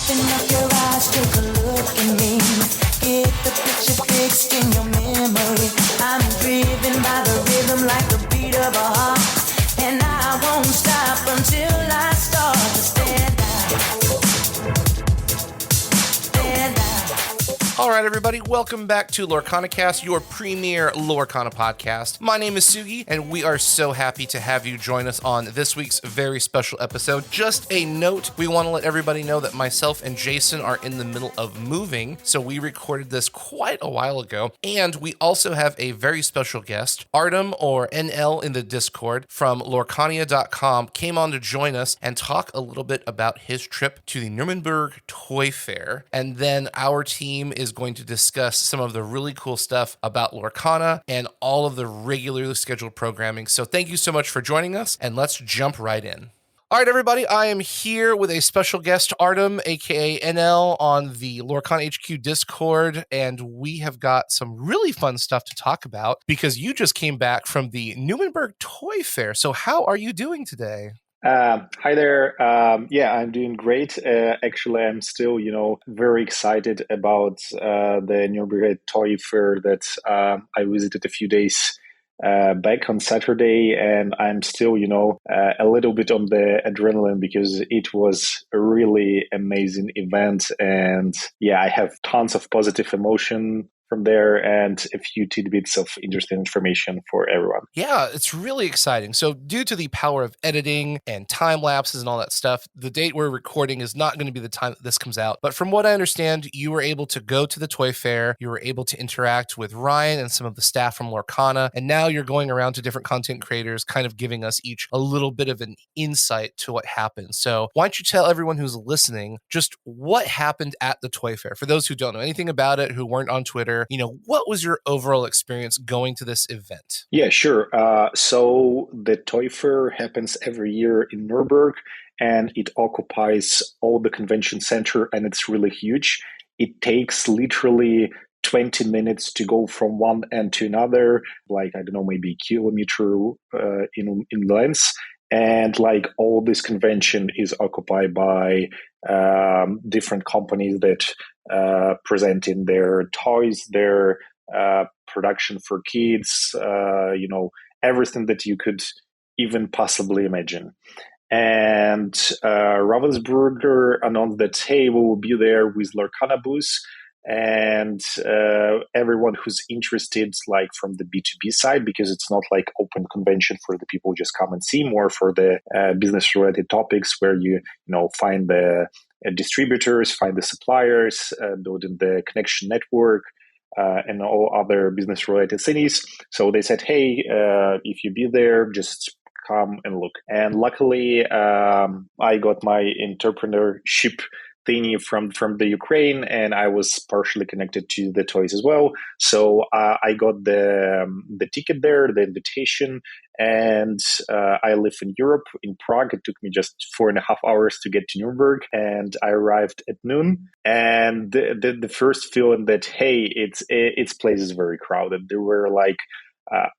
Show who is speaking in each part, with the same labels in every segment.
Speaker 1: Open up your eyes, take a look at me. Get the picture fixed in your memory. I'm driven by the rhythm like the beat of a heart. And I won't stop until I start to stand out.
Speaker 2: All right, everybody, welcome back to LorcanaCast, your Premiere Lorcana Podcast. My name is Sugi, and we are so happy to have you join us on this week's very special episode. Just a note, we want to let everybody know that myself and Jason are in the middle of moving, so we recorded this quite a while ago. And we also have a very special guest, Artem or NL in the Discord from Lorcania.com, came on to join us and talk a little bit about his trip to the Nuremberg Toy Fair. And then our team is going to discuss some of the really cool stuff about Lorcana and all of the regularly scheduled programming. So thank you so much for joining us, and let's jump right in. All right, everybody, I am here with a special guest, Artem, AKA NL, on the Lorcana HQ Discord, and we have got some really fun stuff to talk about because you just came back from the Nuremberg Toy Fair. So how are you doing today?
Speaker 3: Hi there. Yeah, I'm doing great. Actually, I'm still, very excited about the Nuremberg Toy Fair that I visited a few days back on Saturday, and I'm still, a little bit on the adrenaline because it was a really amazing event. And yeah, I have tons of positive emotion from there and a few tidbits of interesting information for everyone.
Speaker 2: Yeah, it's really exciting. So due to the power of editing and time lapses and all that stuff, the date we're recording is not going to be the time that this comes out. But from what I understand, you were able to go to the toy fair, you were able to interact with Ryan and some of the staff from Lorcana, and now you're going around to different content creators, kind of giving us each a little bit of an insight to what happened. So why don't you tell everyone who's listening just what happened at the toy fair? For those who don't know anything about it, who weren't on Twitter, what was your overall experience going to this event?
Speaker 3: Yeah, sure. So the Toy Fair happens every year in Nuremberg, and it occupies all the convention center, and it's really huge. It takes literally 20 minutes to go from one end to another, maybe a kilometer in length. And all this convention is occupied by different companies that presenting their toys, their production for kids, everything that you could even possibly imagine. And Ravensburger announced that, hey, we will be there with Lorcana booth. And everyone who's interested, from the B2B side, because it's not open convention for the people who just come and see, more for the business-related topics where you find the distributors, find the suppliers, building the connection network, and all other business-related things. So they said, hey, if you be there, just come and look. And luckily, I got my entrepreneurship thingy from the Ukraine, and I was partially connected to the toys as well. So I got the ticket there, the invitation, and I live in Europe, in Prague. It took me just 4.5 hours to get to Nuremberg, and I arrived at noon. And the first feeling that, hey, its place is very crowded. There were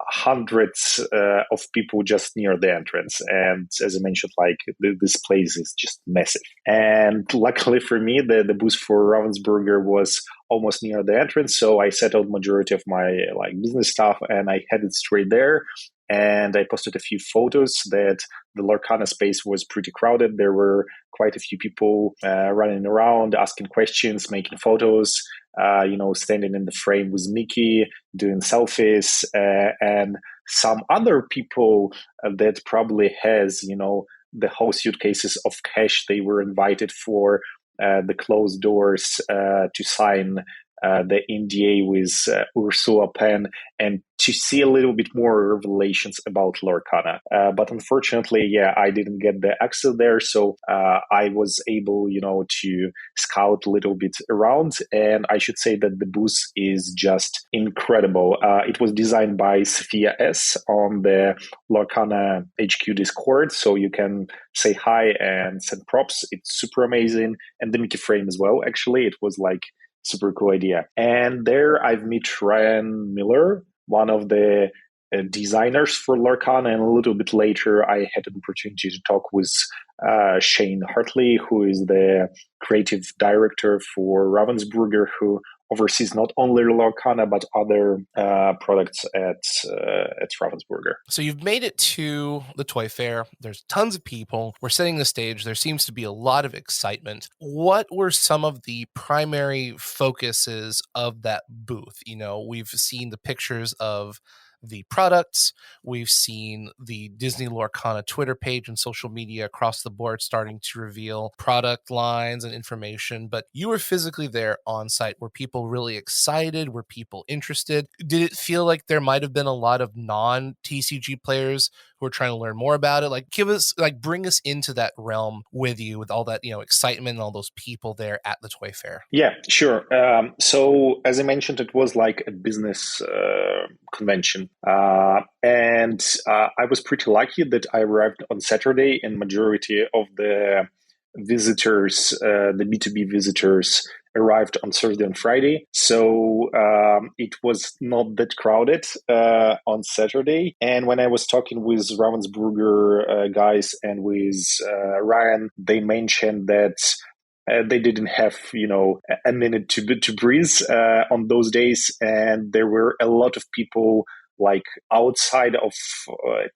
Speaker 3: hundreds of people just near the entrance, and as I mentioned, this place is just massive. And luckily for me, the booth for Ravensburger was almost near the entrance, so I settled majority of my business stuff, and I headed straight there. And I posted a few photos that the Lorcana space was pretty crowded. There were quite a few people running around, asking questions, making photos, standing in the frame with Mickey, doing selfies, and some other people that probably has, the whole suitcases of cash. They were invited for the closed doors to sign the NDA with Ursula Penn and to see a little bit more revelations about Lorcana. But unfortunately, I didn't get the access there. So I was able, to scout a little bit around. And I should say that the booth is just incredible. It was designed by Sophia S. on the Lorcana HQ Discord. So you can say hi and send props. It's super amazing. And the Mickey frame as well. Actually, it was super cool idea. And there I've met Ryan Miller, one of the designers for Lorcana, and a little bit later I had an opportunity to talk with Shane Hartley, who is the creative director for Ravensburger, who oversees not only Lorcana but other products at Ravensburger.
Speaker 2: So you've made it to the toy fair. There's tons of people. We're setting the stage. There seems to be a lot of excitement. What were some of the primary focuses of that booth? You know, we've seen the pictures of the products. We've seen the Disney Lorcana Twitter page and social media across the board starting to reveal product lines and information, but you were physically there on site. Were people really excited? Were people interested? Did it feel like there might have been a lot of non-TCG players who are trying to learn more about it? Like, bring us into that realm with you, with all that, excitement and all those people there at the toy fair.
Speaker 3: Yeah, sure. So as I mentioned, it was like a business convention. And I was pretty lucky that I arrived on Saturday, and majority of the visitors, the B2B visitors, arrived on Thursday and Friday. So it was not that crowded on Saturday. And when I was talking with Ravensburger guys and with Ryan, they mentioned that they didn't have, a minute to breathe on those days. And there were a lot of people like outside of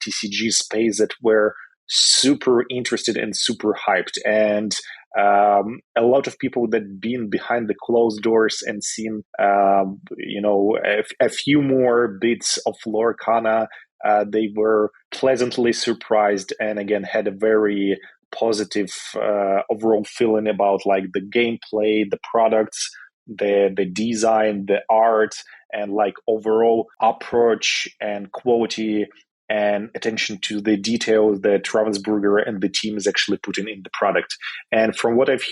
Speaker 3: TCG space that were super interested and super hyped. And a lot of people that been behind the closed doors and seen, a few more bits of Lorcana, they were pleasantly surprised and again had a very positive overall feeling about like the gameplay, the products, the design, the art, and like overall approach and quality and attention to the details that Ravensburger and the team is actually putting in the product. And from what I've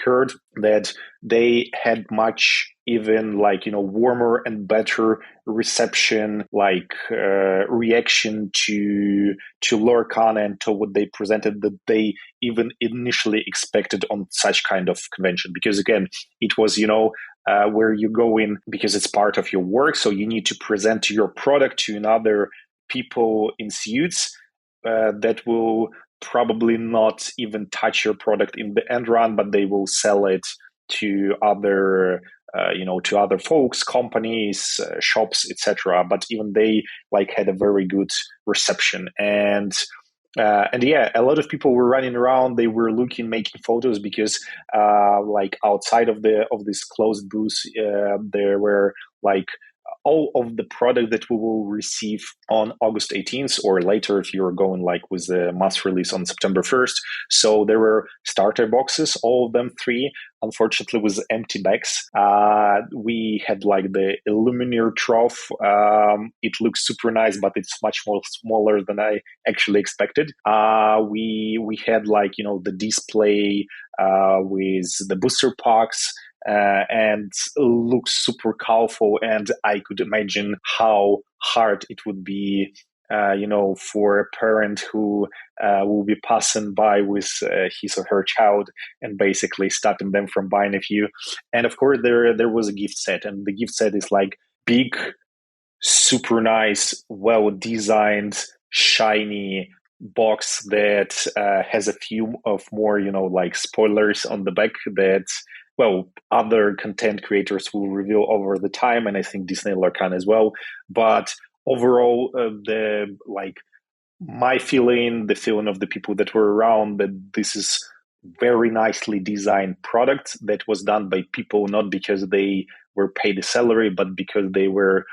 Speaker 3: heard, that they had much even warmer and better reception, reaction to Lorcana and to what they presented that they even initially expected on such kind of convention. Because again, it was, where you go in because it's part of your work. So you need to present your product to another people in suits that will probably not even touch your product in the end run, but they will sell it to other to other folks, companies, shops, etc. But even they had a very good reception. And yeah, a lot of people were running around. They were making photos because outside of this closed booth, there were all of the product that we will receive on August 18th or later if you're going with the mass release on September 1st. So there were starter boxes, all of them 3, unfortunately with empty bags. We had the Illuminator trough. It looks super nice, but it's much more smaller than I actually expected. We had the display with the booster packs. And looks super colorful, and I could imagine how hard it would be, for a parent who will be passing by with his or her child and basically stopping them from buying a few. And of course, there was a gift set, and the gift set is big, super nice, well designed, shiny box that has a few of more, spoilers on the back that. Well, other content creators will reveal over the time, and I think Disney Lorcana as well. But overall, my feeling, the feeling of the people that were around, that this is very nicely designed product that was done by people, not because they were paid a salary, but because they were,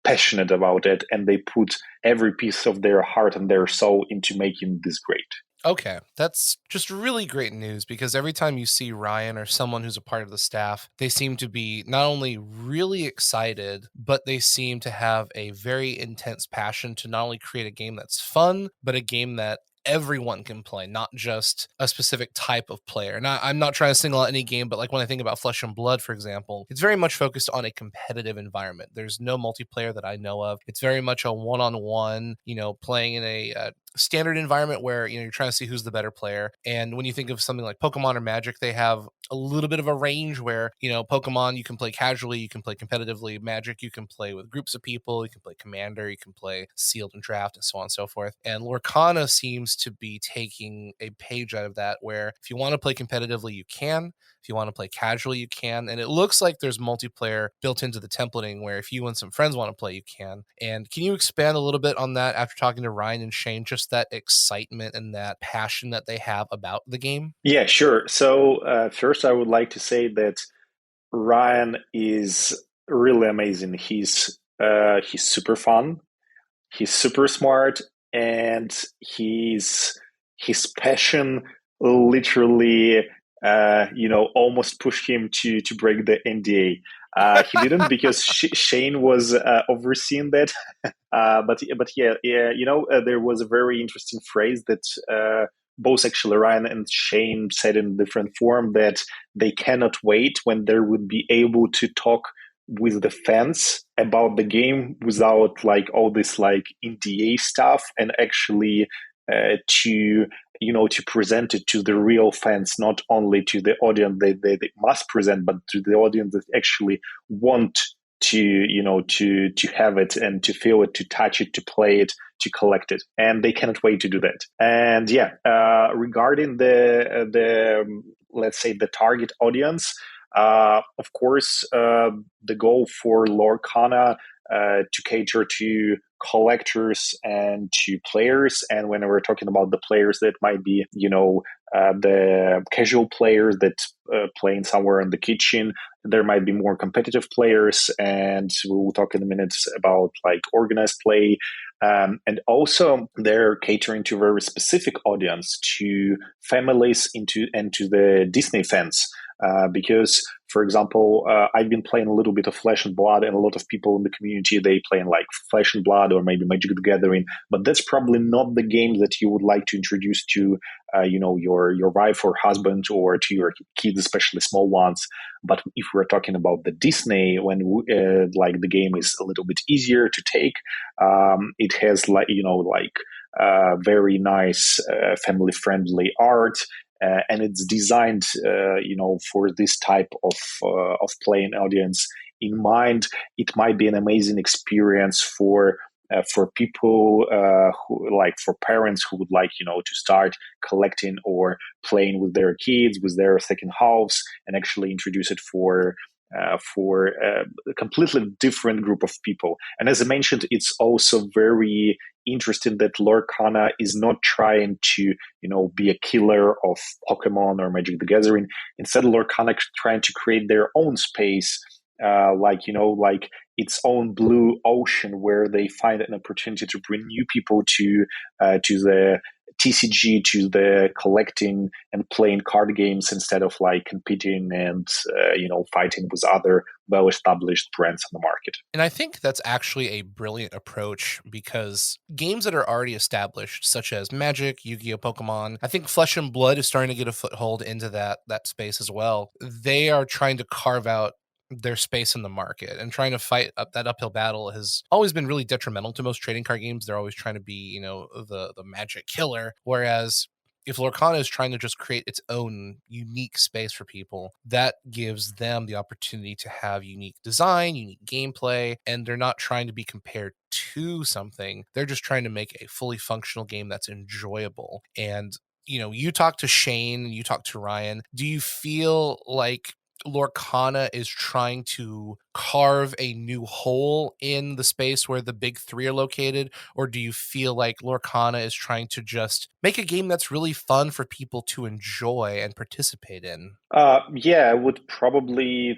Speaker 3: passionate about it, and they put every piece of their heart and their soul into making this great.
Speaker 2: Okay, that's just really great news, because every time you see Ryan or someone who's a part of the staff, they seem to be not only really excited, but they seem to have a very intense passion to not only create a game that's fun, but a game that everyone can play, not just a specific type of player. Now, I'm not trying to single out any game, but when I think about Flesh and Blood, for example, it's very much focused on a competitive environment. There's no multiplayer that I know of. It's very much a one-on-one, playing in a standard environment where, you know, you're trying to see who's the better player. And when you think of something like Pokemon or Magic, they have a little bit of a range where, you know, Pokemon, you can play casually, you can play competitively. Magic, you can play with groups of people, you can play Commander, you can play Sealed and Draft, and so on and so forth. And Lorcana seems to be taking a page out of that, where if you want to play competitively, you can. If you want to play casually, you can. And it looks like there's multiplayer built into the templating where if you and some friends want to play, you can. And can you expand a little bit on that after talking to Ryan and Shane, just that excitement and that passion that they have about the game?
Speaker 3: Yeah, sure. So first, I would like to say that Ryan is really amazing. He's super fun. He's super smart, and his passion literally, almost pushed him to break the NDA. He didn't because Shane was overseeing that. But yeah, there was a very interesting phrase that both actually Ryan and Shane said in different form, that they cannot wait when they would be able to talk with the fans about the game without like all this like NDA stuff, and actually to present it to the real fans, not only to the audience they must present, but to the audience that actually want to have it and to feel it, to touch it, to play it, to collect it, and they cannot wait to do that. And yeah, regarding the let's say the target audience, of course, the goal for Lorcana to cater to collectors and to players. And when we're talking about the players, that might be, the casual players that playing somewhere in the kitchen. There might be more competitive players, and we'll talk in a minute about like organized play. And also they're catering to a very specific audience, to families and to the Disney fans. Because, for example, I've been playing a little bit of Flesh and Blood, and a lot of people in the community, they play in like Flesh and Blood or maybe Magic the Gathering, but that's probably not the game that you would like to introduce to, your wife or husband, or to your kids, especially small ones. But if we're talking about the Disney, when the game is a little bit easier to take, it has very nice family friendly art. And it's designed, for this type of playing audience in mind. It might be an amazing experience for people for parents who would like, to start collecting or playing with their kids, with their second halves, and actually introduce it for a completely different group of people. And as I mentioned, it's also very interesting that Lorcana is not trying to, be a killer of Pokemon or Magic the Gathering. Instead, Lorcana is trying to create their own space, like its own blue ocean, where they find an opportunity to bring new people to the TCG, to the collecting and playing card games, instead of like competing and fighting with other well-established brands on the market.
Speaker 2: And I think that's actually a brilliant approach, because games that are already established, such as Magic, Yu-Gi-Oh, Pokemon, I think Flesh and Blood is starting to get a foothold into that space as well. They are trying to carve out their space in the market, and trying to fight up that uphill battle has always been really detrimental to most trading card games. They're always trying to be, the magic killer. Whereas if Lorcana is trying to just create its own unique space for people, that gives them the opportunity to have unique design, unique gameplay, and they're not trying to be compared to something. They're just trying to make a fully functional game that's enjoyable. And, you talk to Shane, you talk to Ryan. Do you feel like Lorcana is trying to carve a new hole in the space where the big three are located? Or do you feel like Lorcana is trying to just make a game that's really fun for people to enjoy and participate in?
Speaker 3: Yeah, I would probably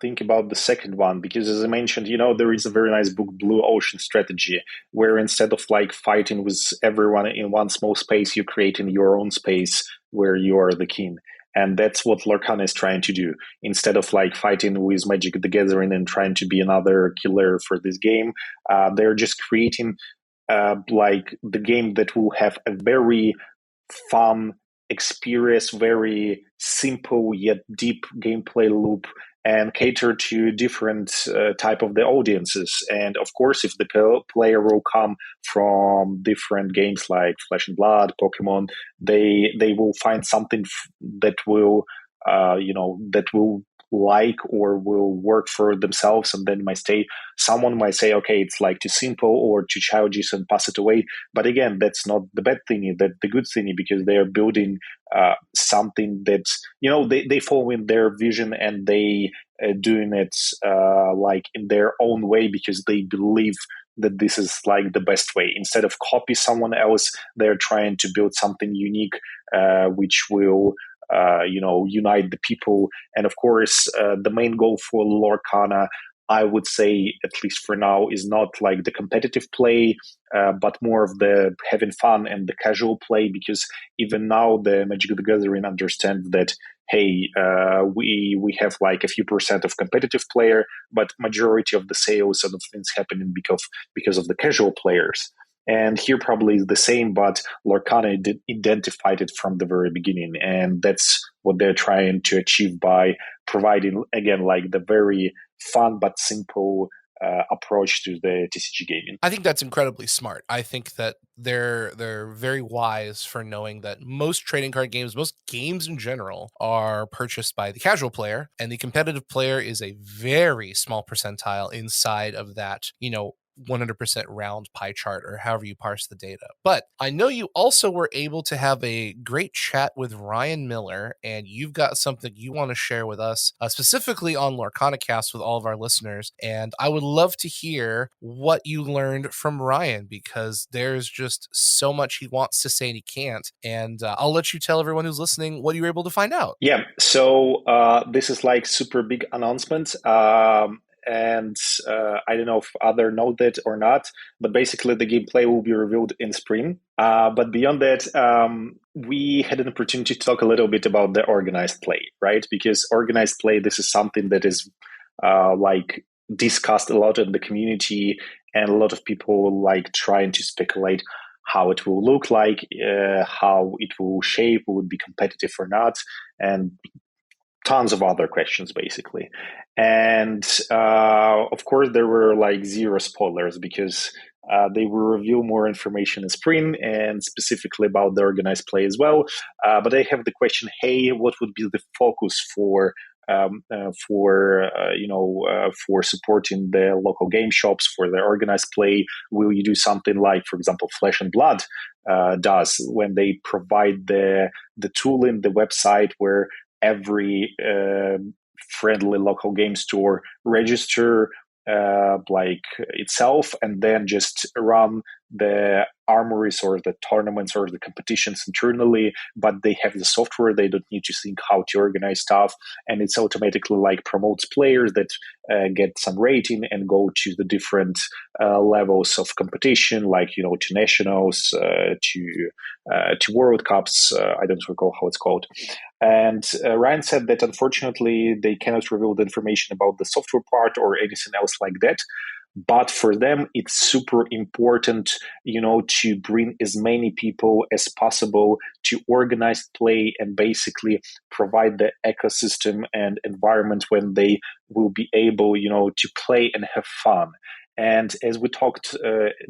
Speaker 3: think about the second one, because as I mentioned, there is a very nice book, Blue Ocean Strategy, where instead of like fighting with everyone in one small space, you're creating your own space where you are the king. And that's what Lorcana is trying to do. Instead of like fighting with Magic the Gathering and trying to be another killer for this game, they're just creating like the game that will have a very fun experience, very simple yet deep gameplay loop, and cater to different type of the audiences. And of course, if the player will come from different games like Flesh and Blood, Pokemon, they will find something that will that will like or will work for themselves, and then someone might say, okay, it's like too simple or too childish and pass it away. But again, that's not the bad thingy, that the good thingy, because they are building something that they follow in their vision, and they doing it like in their own way, because they believe that this is like the best way. Instead of copy someone else, they're trying to build something unique, which will unite the people. And of course, the main goal for Lorcana, I would say, at least for now, is not like the competitive play, but more of the having fun and the casual play, because even now the Magic the Gathering understands that, hey, we have like a few percent of competitive player, but majority of the sales and of things happening because of the casual players. And here probably is the same, but Lorcana identified it from the very beginning. And that's what they're trying to achieve by providing, again, like the very fun but simple approach to the TCG gaming.
Speaker 2: I think that's incredibly smart. I think that they're very wise for knowing that most trading card games, most games in general, are purchased by the casual player, and the competitive player is a very small percentile inside of that, 100% round pie chart, or however you parse the data. But I know you also were able to have a great chat with Ryan Miller, and you've got something you want to share with us, specifically on LorcanaCast with all of our listeners. And I would love to hear what you learned from Ryan, because there's just so much he wants to say and he can't. And I'll let you tell everyone who's listening what you were able to find out.
Speaker 3: Yeah, so this is like super big announcement. And I don't know if other know that or not, but basically the gameplay will be revealed in spring. But beyond that, we had an opportunity to talk a little bit about the organized play, right? Because organized play, this is something that is like discussed a lot in the community, and a lot of people like trying to speculate how it will look like, how it will shape, will it be competitive or not, and tons of other questions, basically. And of course, there were like zero spoilers, because they will reveal more information in spring, and specifically about the organized play as well. But I have the question: hey, what would be the focus for supporting the local game shops for the organized play? Will you do something like, for example, Flesh and Blood does, when they provide the tool in the website where every friendly local game store register like itself, and then just run the armories or the tournaments or the competitions internally, but they have the software, they don't need to think how to organize stuff, and it's automatically like promotes players that get some rating and go to the different levels of competition, like to nationals, to World Cups. I don't recall how it's called. And Ryan said that unfortunately they cannot reveal the information about the software part or anything else like that. But for them, it's super important, to bring as many people as possible to organize play, and basically provide the ecosystem and environment when they will be able, to play and have fun. And as we talked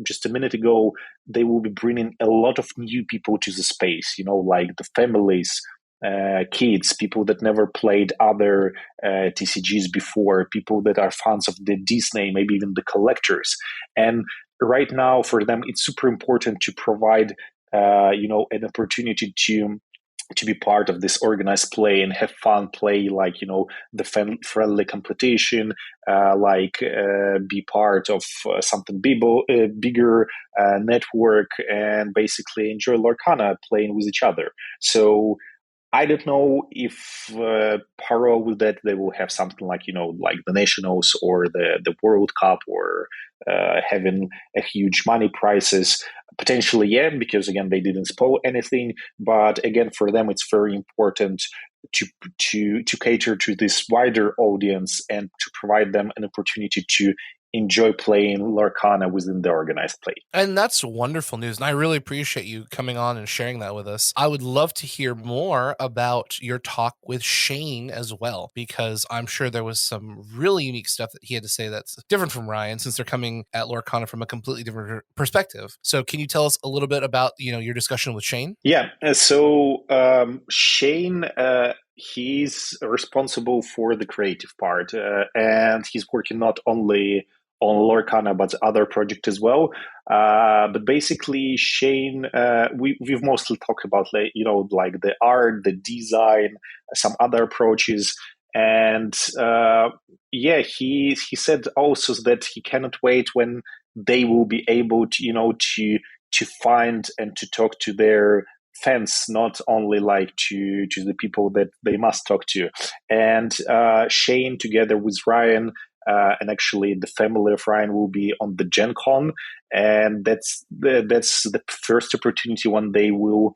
Speaker 3: just a minute ago, they will be bringing a lot of new people to the space, like the families, kids, people that never played other TCGs before, people that are fans of the Disney, maybe even the collectors. And right now, for them, it's super important to provide, an opportunity to be part of this organized play and have fun play, like the friendly competition, be part of something bigger network, and basically enjoy Lorcana playing with each other. So I don't know if parallel with that they will have something like like the nationals or the World Cup, or having a huge money prizes. Potentially, yeah, because again they didn't spoil anything. But again, for them it's very important to cater to this wider audience and to provide them an opportunity to enjoy playing Lorcana within the organized play.
Speaker 2: And that's wonderful news. And I really appreciate you coming on and sharing that with us. I would love to hear more about your talk with Shane as well, because I'm sure there was some really unique stuff that he had to say that's different from Ryan, since they're coming at Lorcana from a completely different perspective. So can you tell us a little bit about, your discussion with Shane?
Speaker 3: Yeah. So Shane, he's responsible for the creative part, and he's working not only on Lorcana but other projects as well. But basically, Shane, we've mostly talked about like the art, the design, some other approaches, and he said also that he cannot wait when they will be able to find and to talk to their fans, not only like to the people that they must talk to. And Shane, together with Ryan, and actually the family of Ryan, will be on the Gen Con, and that's the first opportunity when they will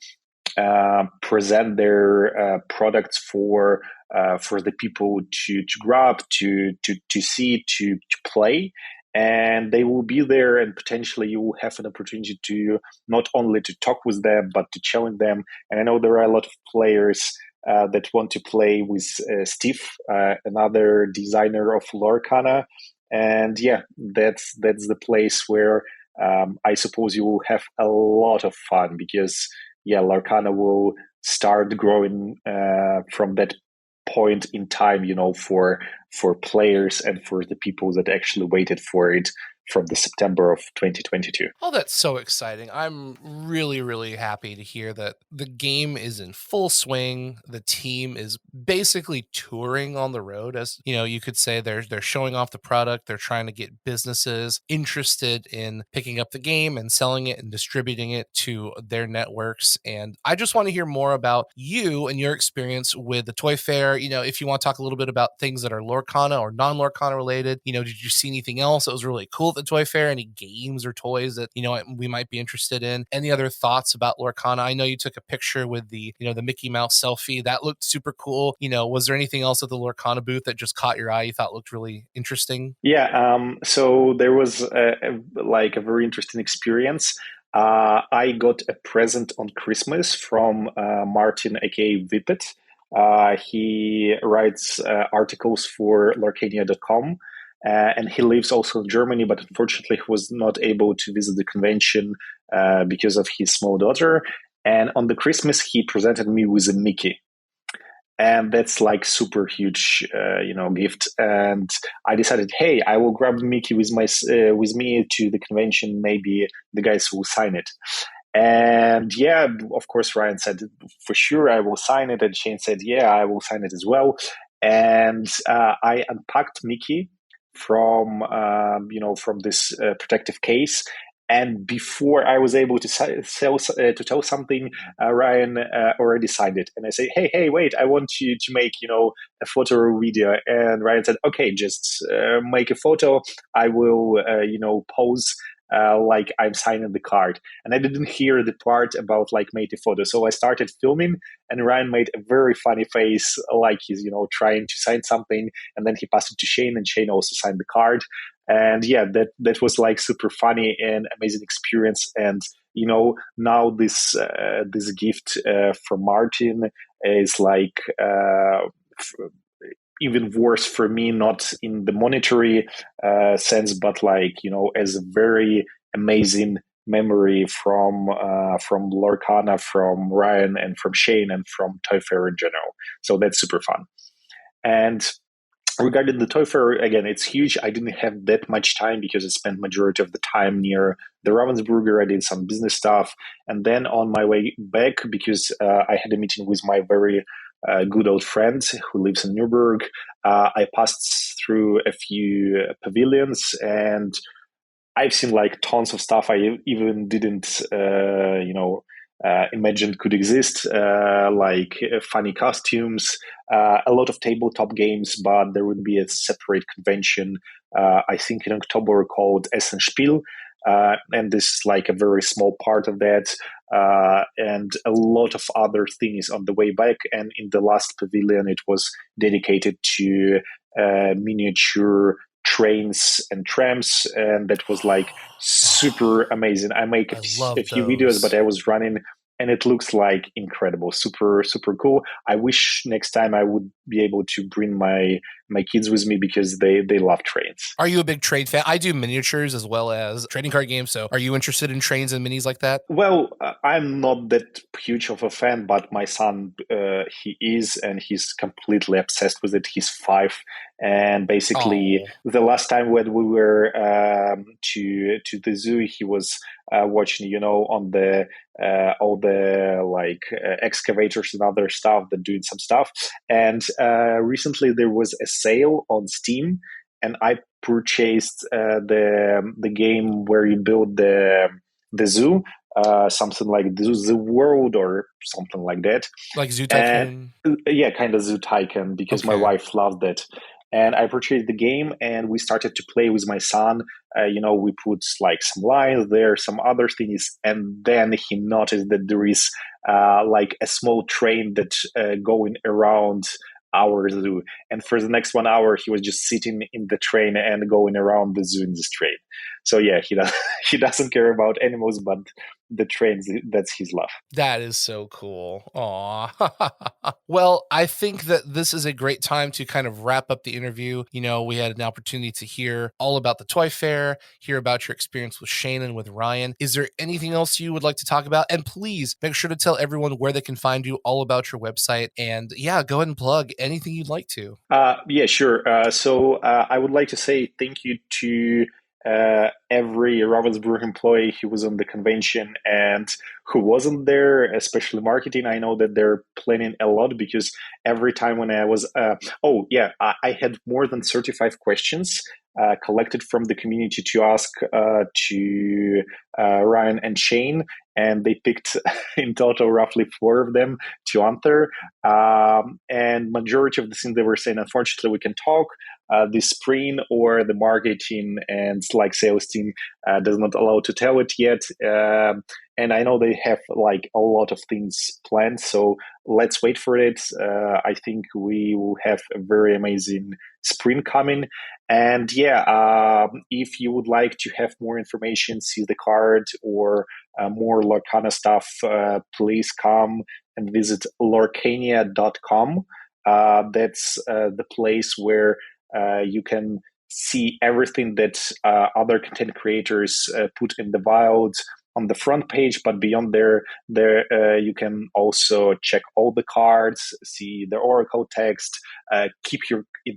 Speaker 3: present their products for the people to grab, to see, to play. And they will be there, and potentially you will have an opportunity to not only to talk with them, but to challenge them. And I know there are a lot of players that want to play with Steve, another designer of Lorcana. And yeah, that's the place where I suppose you will have a lot of fun, because Lorcana will start growing from that point in time, for players and for the people that actually waited for it from the September of 2022.
Speaker 2: Oh, that's so exciting. I'm really, really happy to hear that the game is in full swing. The team is basically touring on the road. As you could say they're showing off the product. They're trying to get businesses interested in picking up the game and selling it and distributing it to their networks. And I just want to hear more about you and your experience with the Toy Fair. If you want to talk a little bit about things that are Lorcana or non-Lorcana related, did you see anything else that was really cool at the Toy Fair? Any games or toys that we might be interested in? Any other thoughts about Lorcana? I know you took a picture with the the Mickey Mouse selfie. That looked super cool. Was there anything else at the Lorcana booth that just caught your eye you thought looked really interesting?
Speaker 3: So there was a very interesting experience. I got a present on Christmas from Martin aka Vippet. He writes articles for Lorcania.com. And he lives also in Germany, but unfortunately he was not able to visit the convention because of his small daughter. And on the Christmas, he presented me with a Mickey. And that's like super huge, gift. And I decided, hey, I will grab Mickey with me to the convention. Maybe the guys will sign it. And of course, Ryan said, for sure, I will sign it. And Shane said, yeah, I will sign it as well. And I unpacked Mickey from this protective case, and before I was able to tell something, Ryan already signed it. And I say, hey, wait, I want you to make a photo or video. And Ryan said, okay, just make a photo. I will pose like I'm signing the card. And I didn't hear the part about made a photo. So I started filming, and Ryan made a very funny face, like he's, trying to sign something. And then he passed it to Shane, and Shane also signed the card. And that was super funny and amazing experience. And, now this gift from Martin is even worse for me, not in the monetary sense, but as a very amazing memory from Lorcana, from Ryan, and from Shane, and from Toy Fair in general. So that's super fun. And regarding the Toy Fair, again, it's huge. I didn't have that much time because I spent majority of the time near the Ravensburger. I did some business stuff. And then on my way back, because I had a meeting with my very good old friend who lives in Nuremberg, I passed through a few pavilions, and I've seen tons of stuff I even didn't imagine could exist, funny costumes, a lot of tabletop games, but there would be a separate convention, I think in October, called Essenspiel. And this is a very small part of that, and a lot of other things on the way back. And in the last pavilion, it was dedicated to miniature trains and trams, and that was like super amazing. I make
Speaker 2: I love
Speaker 3: a few
Speaker 2: those.
Speaker 3: videos, but I was running, and it looks like incredible, super cool. I wish next time I would be able to bring my kids with me because they love trains.
Speaker 2: Are you a big train fan? I do miniatures as well as trading card games. So are you interested in trains and minis like that?
Speaker 3: Well, I'm not that huge of a fan, but my son, he is, and he's completely obsessed with it. He's 5, and basically, the last time when we were to the zoo, he was watching, on the all the excavators and other stuff that doing some stuff. And recently, there was a sale on Steam, and I purchased the game where you build the zoo, something like the world or something like that.
Speaker 2: Like Zoo Tycoon?
Speaker 3: Yeah, kind of Zoo Tycoon, because my wife loved it. And I purchased the game, and we started to play with my son. We put like some lines there, some other things, and then he noticed that there is like a small train that going around our zoo. And for the next 1 hour, he was just sitting in the train and going around the zoo in this train. So yeah, he doesn't care about animals, but the trains, that's his love.
Speaker 2: That is so cool. Aw. Well, I think that this is a great time to kind of wrap up the interview. We had an opportunity to hear all about the Toy Fair, hear about your experience with Shane and with Ryan. Is there anything else you would like to talk about? And please make sure to tell everyone where they can find you, all about your website. And yeah, go ahead and plug anything you'd like to.
Speaker 3: Yeah, sure. So I would like to say thank you to every Ravensburg employee who was on the convention and who wasn't there, especially marketing. I know that they're planning a lot, because every time when I was, I had more than 35 questions collected from the community to ask to Ryan and Shane, and they picked in total roughly 4 of them to answer. And majority of the things they were saying, unfortunately, we can talk. The spring or the marketing and like sales team does not allow to tell it yet. And I know they have like a lot of things planned, so let's wait for it. I think we will have a very amazing spring coming. And yeah, if you would like to have more information, see the card, or more Lorcana stuff, please come and visit lorcania.com. That's the place where you can see everything that other content creators put in the wild on the front page, but beyond there you can also check all the cards, see the oracle text,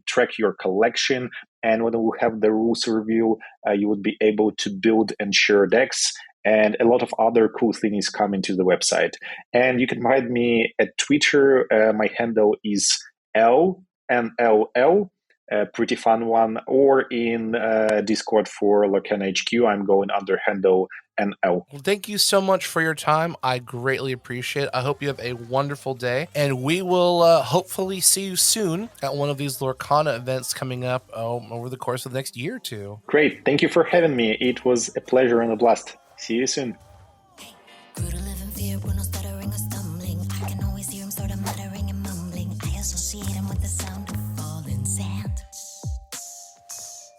Speaker 3: track your collection, and when we have the rules review, you would be able to build and share decks. And a lot of other cool things coming to the website. And you can find me at Twitter. My handle is LNLL. Pretty fun one, or in Discord for Lorcana HQ. I'm going under handle NL.
Speaker 2: Well, thank you so much for your time. I greatly appreciate it. I hope you have a wonderful day, and we will hopefully see you soon at one of these Lorcana events coming up over the course of the next year or 2.
Speaker 3: Great. Thank you for having me. It was a pleasure and a blast. See you soon.
Speaker 1: Grew to live in fear, we're not stuttering or stumbling. I can always hear him sort of muttering and mumbling. I associate him with the sound of falling sand.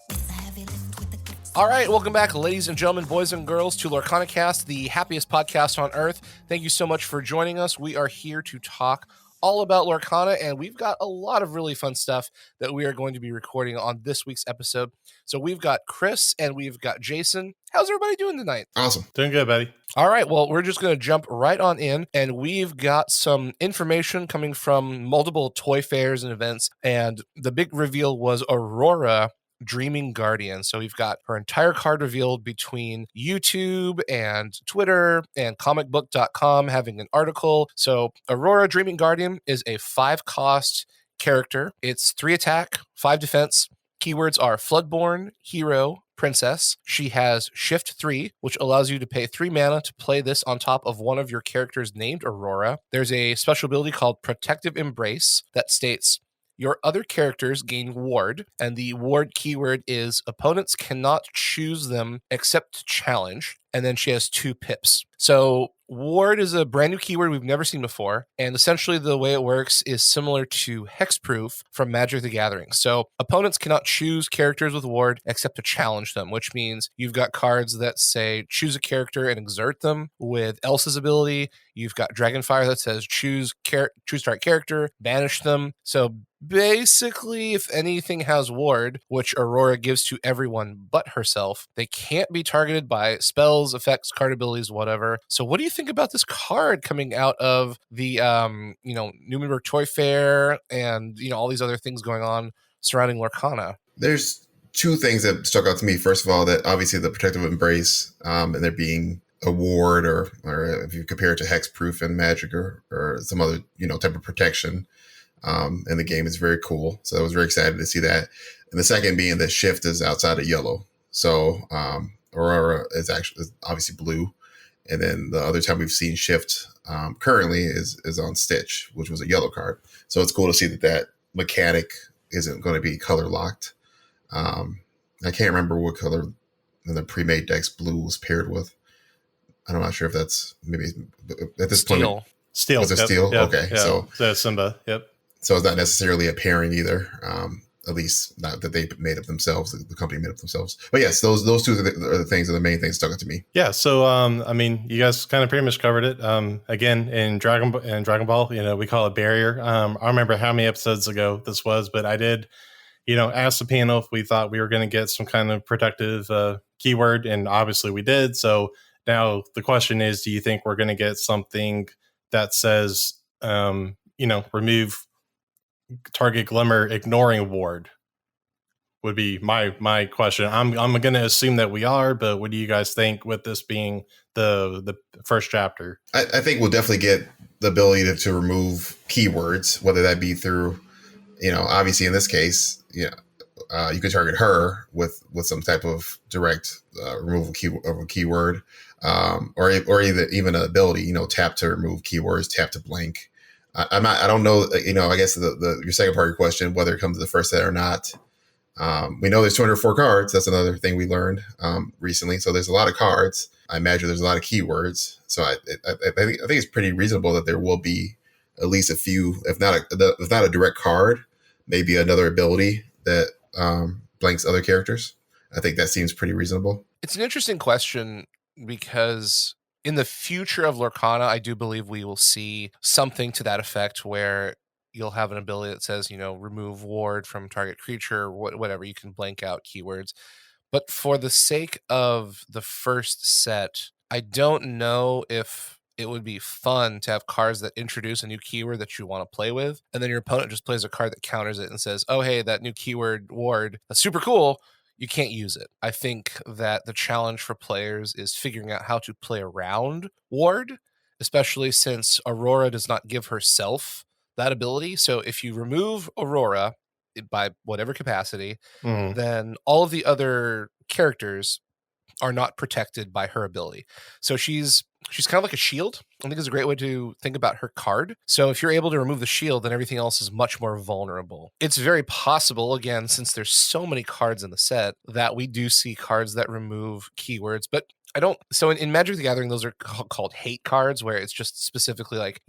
Speaker 1: It's a heavy lift with the good.
Speaker 2: All right, welcome back, ladies and gentlemen, boys and girls, to LorcanaCast, the happiest podcast on earth. Thank you so much for joining us. We are here to talk all about Lorcana, and we've got a lot of really fun stuff that we are going to be recording on this week's episode. So we've got Chris and we've got Jason. How's everybody doing tonight?
Speaker 4: Awesome. Doing good, buddy.
Speaker 2: All right, well, we're just going to jump right on in, and we've got some information coming from multiple toy fairs and events, and the big reveal was Aurora Dreaming Guardian. So we've got her entire card revealed between YouTube and Twitter and comicbook.com having an article. So Aurora Dreaming Guardian is a 5-cost character. It's 3 attack, 5 defense. Keywords are Floodborn, Hero, Princess. She has Shift 3, which allows you to pay 3 mana to play this on top of one of your characters named Aurora. There's a special ability called Protective Embrace that states, your other characters gain ward, and the ward keyword is opponents cannot choose them except to challenge. And then she has 2 pips. So Ward is a brand new keyword we've never seen before, and essentially the way it works is similar to Hexproof from Magic the Gathering. So opponents cannot choose characters with Ward except to challenge them, which means you've got cards that say choose a character and exert them with Elsa's ability. You've got Dragonfire that says choose target character, banish them. So basically, if anything has Ward, which Aurora gives to everyone but herself, they can't be targeted by spells, effects, card abilities, whatever. So what do you think about this card coming out of the Nuremberg Toy Fair and all these other things going on surrounding Lorcana?
Speaker 4: There's two things that stuck out to me. First of all, that obviously the protective embrace and there being a ward, or if you compare it to hexproof and magic or some other type of protection in the game, is very cool. So I was very excited to see that. And the second being that shift is outside of yellow. So Aurora is obviously blue, and then the other time we've seen shift currently is on Stitch, which was a yellow card. So it's cool to see that mechanic isn't going to be color locked. I can't remember what color in the pre-made decks blue was paired with. I'm not sure if that's maybe at this point.
Speaker 5: Steel.
Speaker 4: Was it steel?
Speaker 5: Yep.
Speaker 4: Okay.
Speaker 5: Yeah. So Simba. Yep.
Speaker 4: So it's not necessarily a pairing either. At least not that they made up themselves. The company made up themselves. But yes, those two are the main things stuck out to me.
Speaker 5: Yeah. So you guys kind of pretty much covered it. Again, in Dragon Ball, we call it barrier. I don't remember how many episodes ago this was, but I did, ask the panel if we thought we were going to get some kind of protective keyword, and obviously we did. So now the question is, do you think we're going to get something that says, remove target glimmer ignoring ward? Would be my question. I'm going to assume that we are, but what do you guys think with this being the first chapter?
Speaker 4: I think we'll definitely get the ability to remove keywords, whether that be through, obviously in this case, you can target her with some type of direct removal of a keyword, or even an ability, tap to remove keywords, tap to blank. I don't know, I guess your second part of your question, whether it comes to the first set or not. We know there's 204 cards. That's another thing we learned recently. So there's a lot of cards. I imagine there's a lot of keywords. So I think it's pretty reasonable that there will be at least a few, if not a direct card, maybe another ability that blanks other characters. I think that seems pretty reasonable.
Speaker 2: It's an interesting question because in the future of Lorcana, I do believe we will see something to that effect where you'll have an ability that says, remove ward from target creature, whatever. You can blank out keywords. But for the sake of the first set, I don't know if it would be fun to have cards that introduce a new keyword that you want to play with, and then your opponent just plays a card that counters it and says, oh, hey, that new keyword ward, that's super cool. You can't use it. I think that the challenge for players is figuring out how to play around ward, especially since Aurora does not give herself that ability. So if you remove Aurora by whatever capacity, then all of the other characters are not protected by her ability. So she's kind of like a shield. I think is a great way to think about her card. So if you're able to remove the shield, then everything else is much more vulnerable. It's very possible, again, since there's so many cards in the set, that we do see cards that remove keywords, but I don't. So in Magic the Gathering, those are called hate cards, where it's just specifically like,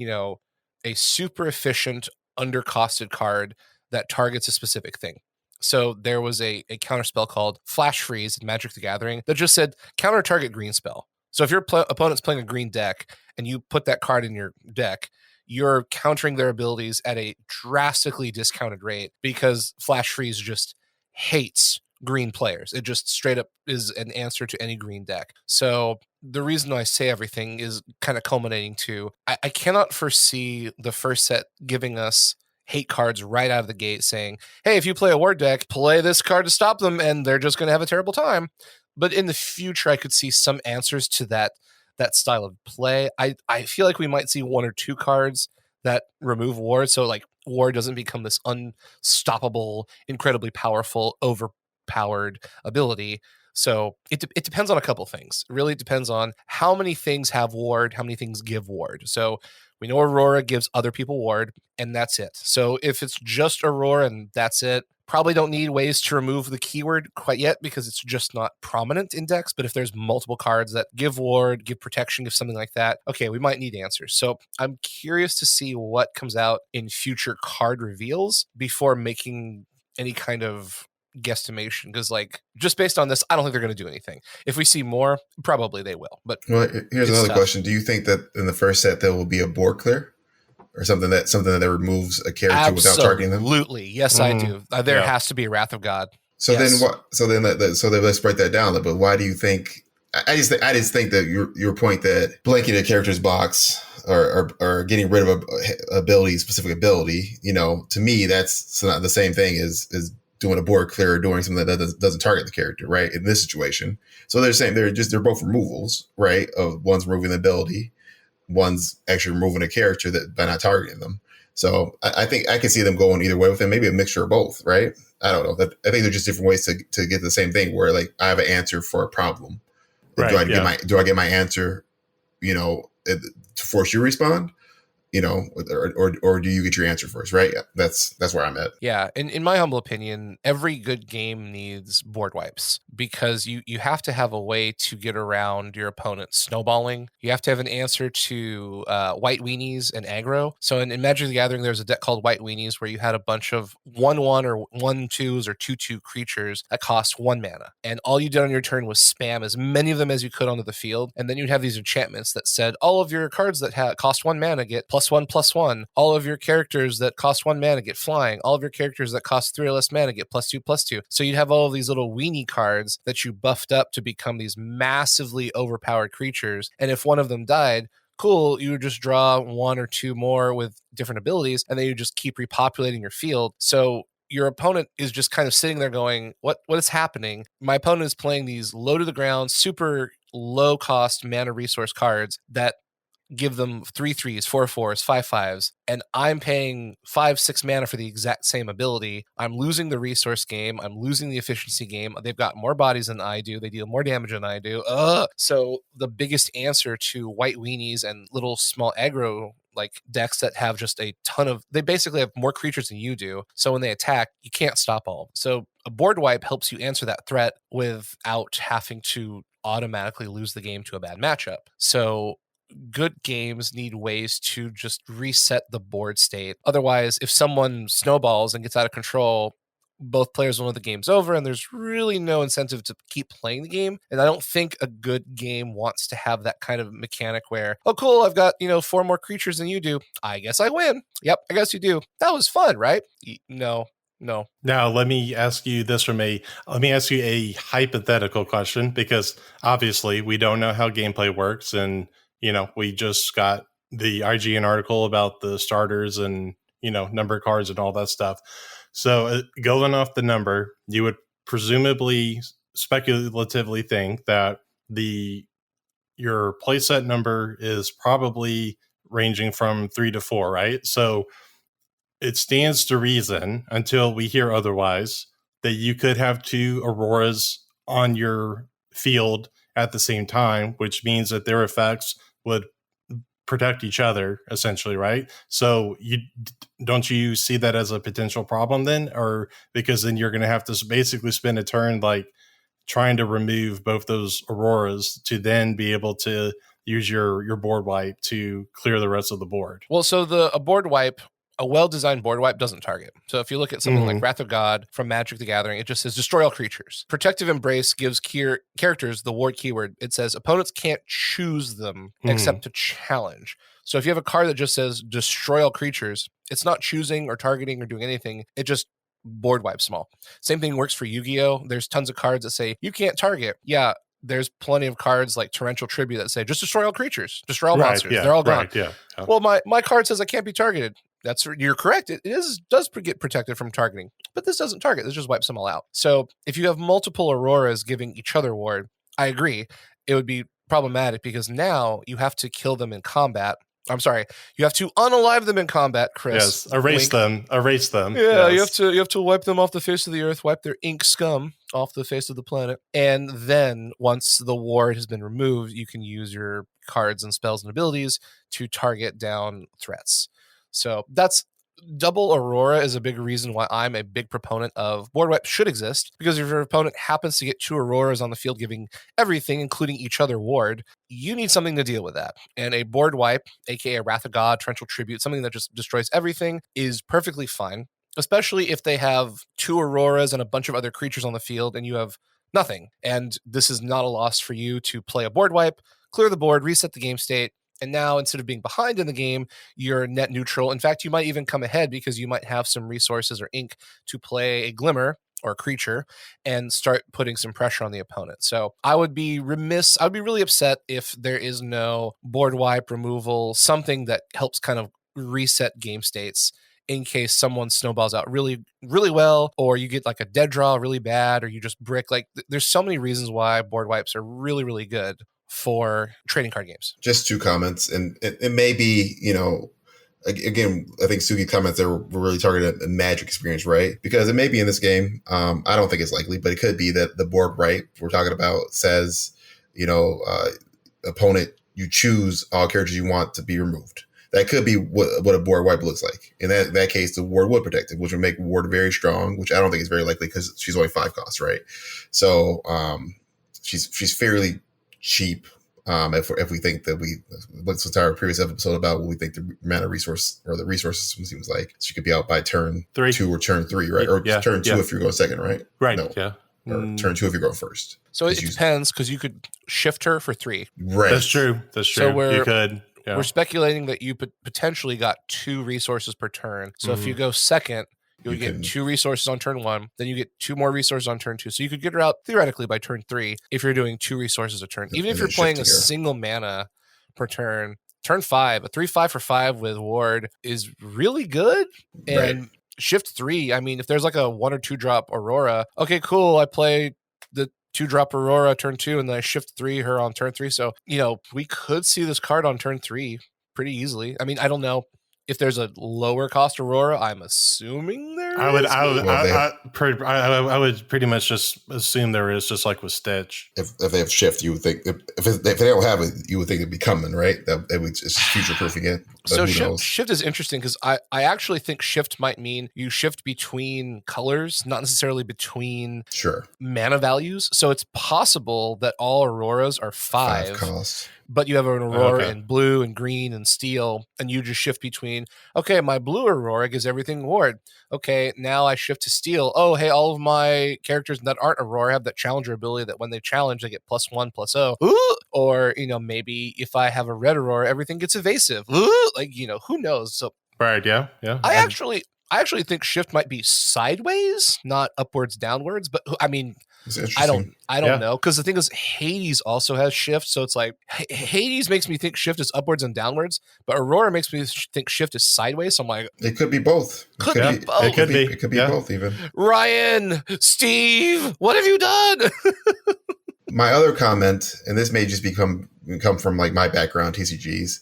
Speaker 2: a super efficient, undercosted card that targets a specific thing. So there was a counter spell called Flash Freeze in Magic the Gathering that just said counter target green spell. So if your opponent's playing a green deck and you put that card in your deck, you're countering their abilities at a drastically discounted rate because Flash Freeze just hates green players. It just straight up is an answer to any green deck. So the reason I say everything is kind of culminating to, I cannot foresee the first set giving us hate cards right out of the gate saying, hey, if you play a ward deck, play this card to stop them, and they're just going to have a terrible time. But in the future, I could see some answers to that style of play. I feel like we might see one or two cards that remove ward, so like ward doesn't become this unstoppable, incredibly powerful, overpowered ability. So it depends on a couple things. It really depends on how many things have ward, how many things give ward. So we know Aurora gives other people ward, and that's it. So if it's just Aurora and that's it, probably don't need ways to remove the keyword quite yet because it's just not prominent in decks. But if there's multiple cards that give ward, give protection, give something like that, okay, we might need answers. So I'm curious to see what comes out in future card reveals before making any kind of guesstimation, because like just based on this, I don't think they're going to do anything. If we see more, probably they will. But
Speaker 4: well, here's another question: do you think that in the first set there will be a board clear or something that removes a character without targeting them?
Speaker 2: Absolutely, yes, I do. There has to be a Wrath of God.
Speaker 4: So
Speaker 2: yes.
Speaker 4: then what? So then let's break that down a little bit. Why do you think? I just think that your point that blanking a character's box or getting rid of a specific ability, to me that's not the same thing as doing a board clear or doing something that doesn't target the character, right? In this situation. So they're saying they're both removals, right? Of one's removing the ability, one's actually removing a character that by not targeting them. So I think I can see them going either way with them, maybe a mixture of both, right? I don't know. I think they're just different ways to get the same thing where like I have an answer for a problem. Right, do I get my answer, to force you to respond? Or do you get your answer first, right? Yeah, that's where I'm at.
Speaker 2: Yeah, and in my humble opinion, every good game needs board wipes because you have to have a way to get around your opponent snowballing. You have to have an answer to white weenies and aggro. So in Magic the Gathering, there's a deck called White Weenies where you had a bunch of 1/1 or 1/2s or 2/2 creatures that cost 1 mana. And all you did on your turn was spam as many of them as you could onto the field. And then you'd have these enchantments that said all of your cards that cost 1 mana get +1/+1. All of your characters that cost 1 mana get flying. All of your characters that cost 3 or less mana get +2/+2. So you'd have all of these little weenie cards that you buffed up to become these massively overpowered creatures. And if one of them died, cool, you would just draw 1 or 2 more with different abilities, and then you just keep repopulating your field. So your opponent is just kind of sitting there going, what is happening? My opponent is playing these low to the ground, super low cost mana resource cards that give them 3/3s, 4/4s, 5/5s, and I'm paying 5-6 mana for the exact same ability. I'm losing the resource game. I'm losing the efficiency game. They've got more bodies than I do. They deal more damage than I do. So the biggest answer to white weenies and little small aggro like decks that have just a ton of, they basically have more creatures than you do. So when they attack, you can't stop all. So a board wipe helps you answer that threat without having to automatically lose the game to a bad matchup. So good games need ways to just reset the board state. Otherwise, if someone snowballs and gets out of control, both players will know the game's over, and there's really no incentive to keep playing the game. And I don't think a good game wants to have that kind of mechanic where, oh, cool, I've got 4 more creatures than you do. I guess I win. Yep, I guess you do. That was fun, right? No.
Speaker 5: Now, let me ask you a hypothetical question, because obviously we don't know how gameplay works, and we just got the IGN article about the starters and, number of cards and all that stuff. So going off the number, you would presumably speculatively think that your playset number is probably ranging from 3 to 4, right? So it stands to reason, until we hear otherwise, that you could have 2 Auroras on your field at the same time, which means that their effects would protect each other, essentially, right? So don't you see that as a potential problem then? Or because then you're going to have to basically spend a turn like trying to remove both those Auroras to then be able to use your board wipe to clear the rest of the board?
Speaker 2: Well, so a well-designed board wipe doesn't target. So if you look at something like Wrath of God from Magic the Gathering, it just says destroy all creatures. Protective Embrace gives characters the ward keyword. It says opponents can't choose them except to challenge. So if you have a card that just says destroy all creatures, it's not choosing or targeting or doing anything. It just board wipes them all. Same thing works for Yu-Gi-Oh! There's tons of cards that say you can't target. Yeah, there's plenty of cards like Torrential Tribute that say just destroy all creatures, destroy all monsters. Yeah, they're all gone.
Speaker 5: Right, yeah.
Speaker 2: Well, my card says I can't be targeted. You're correct. It does get protected from targeting, but this doesn't target. This just wipes them all out. So if you have multiple Auroras giving each other ward, I agree, it would be problematic because now you have to kill them in combat. I'm sorry, you have to unalive them in combat, Chris.
Speaker 5: Yes, erase them.
Speaker 2: Yeah,
Speaker 5: yes.
Speaker 2: you have to wipe them off the face of the earth, wipe their ink scum off the face of the planet, and then once the ward has been removed, you can use your cards and spells and abilities to target down threats. So that's double Aurora is a big reason why I'm a big proponent of board wipe should exist, because if your opponent happens to get 2 Auroras on the field giving everything, including each other ward, you need something to deal with that. And a board wipe, aka Wrath of God, Torrential Tribute, something that just destroys everything, is perfectly fine, especially if they have 2 Auroras and a bunch of other creatures on the field and you have nothing. And this is not a loss for you to play a board wipe, clear the board, reset the game state, and now instead of being behind in the game, you're net neutral. In fact, you might even come ahead because you might have some resources or ink to play a Glimmer or a creature and start putting some pressure on the opponent. So I would be remiss, I would be really upset if there is no board wipe removal, something that helps kind of reset game states in case someone snowballs out really, really well, or you get like a dead draw really bad, or you just brick. Like there's so many reasons why board wipes are really, really good for trading card games.
Speaker 4: Just 2 comments, and it may be, again, I think Sugi comments there were really targeted a Magic experience, right? Because it may be in this game. I don't think it's likely, but it could be that the board wipe we're talking about says, opponent, you choose all characters you want to be removed. That could be what a board wipe looks like. In that case, the ward would protect it, which would make ward very strong, which I don't think is very likely because she's only 5 costs, right? So she's fairly cheap. If we think that let's start our previous episode about what we think the amount of resource or the resource system seems like. She could be out by turn 2 or turn 3, right? Or turn 2 if you're going second, right?
Speaker 5: Right.
Speaker 4: No.
Speaker 5: Yeah.
Speaker 4: Or turn 2 if you're going first.
Speaker 2: So it depends, because you could shift her for 3.
Speaker 4: Right.
Speaker 5: That's true. So
Speaker 2: you
Speaker 5: could. Yeah.
Speaker 2: We're speculating that you potentially got 2 resources per turn. So if you go second, you'll get 2 resources on turn 1. Then you get 2 more resources on turn 2. So you could get her out theoretically by turn 3 if you're doing 2 resources a turn. Even if you're playing a single mana per turn, turn 5, a 3/5 for 5 with ward is really good. And shift 3, I mean, if there's like a 1 or 2 drop Aurora, okay, cool. I play the 2-drop Aurora turn 2, and then I shift 3 her on turn 3. So, we could see this card on turn 3 pretty easily. I mean, I don't know if there's a lower cost Aurora. I'm assuming there is.
Speaker 5: I would pretty much just assume there is, just like with Stitch.
Speaker 4: If they have shift, you would think if they don't have it, you would think it'd be coming, right? That it's future proofing it.
Speaker 2: So shift is interesting because I actually think shift might mean you shift between colors, not necessarily between mana values. So it's possible that all Auroras are 5
Speaker 4: costs.
Speaker 2: But you have an Aurora in blue and green and steel, and you just shift between, okay, my blue Aurora gives everything ward. Okay, now I shift to steel. Oh, hey, all of my characters that aren't Aurora have that challenger ability that when they challenge, they get +1/+0. Ooh! Or, maybe if I have a red Aurora, everything gets evasive. Ooh! Like, who knows? So
Speaker 5: right, yeah.
Speaker 2: I actually think shift might be sideways, not upwards, downwards. But I mean, I don't know, because the thing is, Hades also has shift, so it's like Hades makes me think shift is upwards and downwards, but Aurora makes me think shift is sideways. So I'm like,
Speaker 4: it could be both.
Speaker 5: It could be both
Speaker 4: even.
Speaker 2: Ryan, Steve, what have you done?
Speaker 4: My other comment, and this may just come from like my background, TCGs,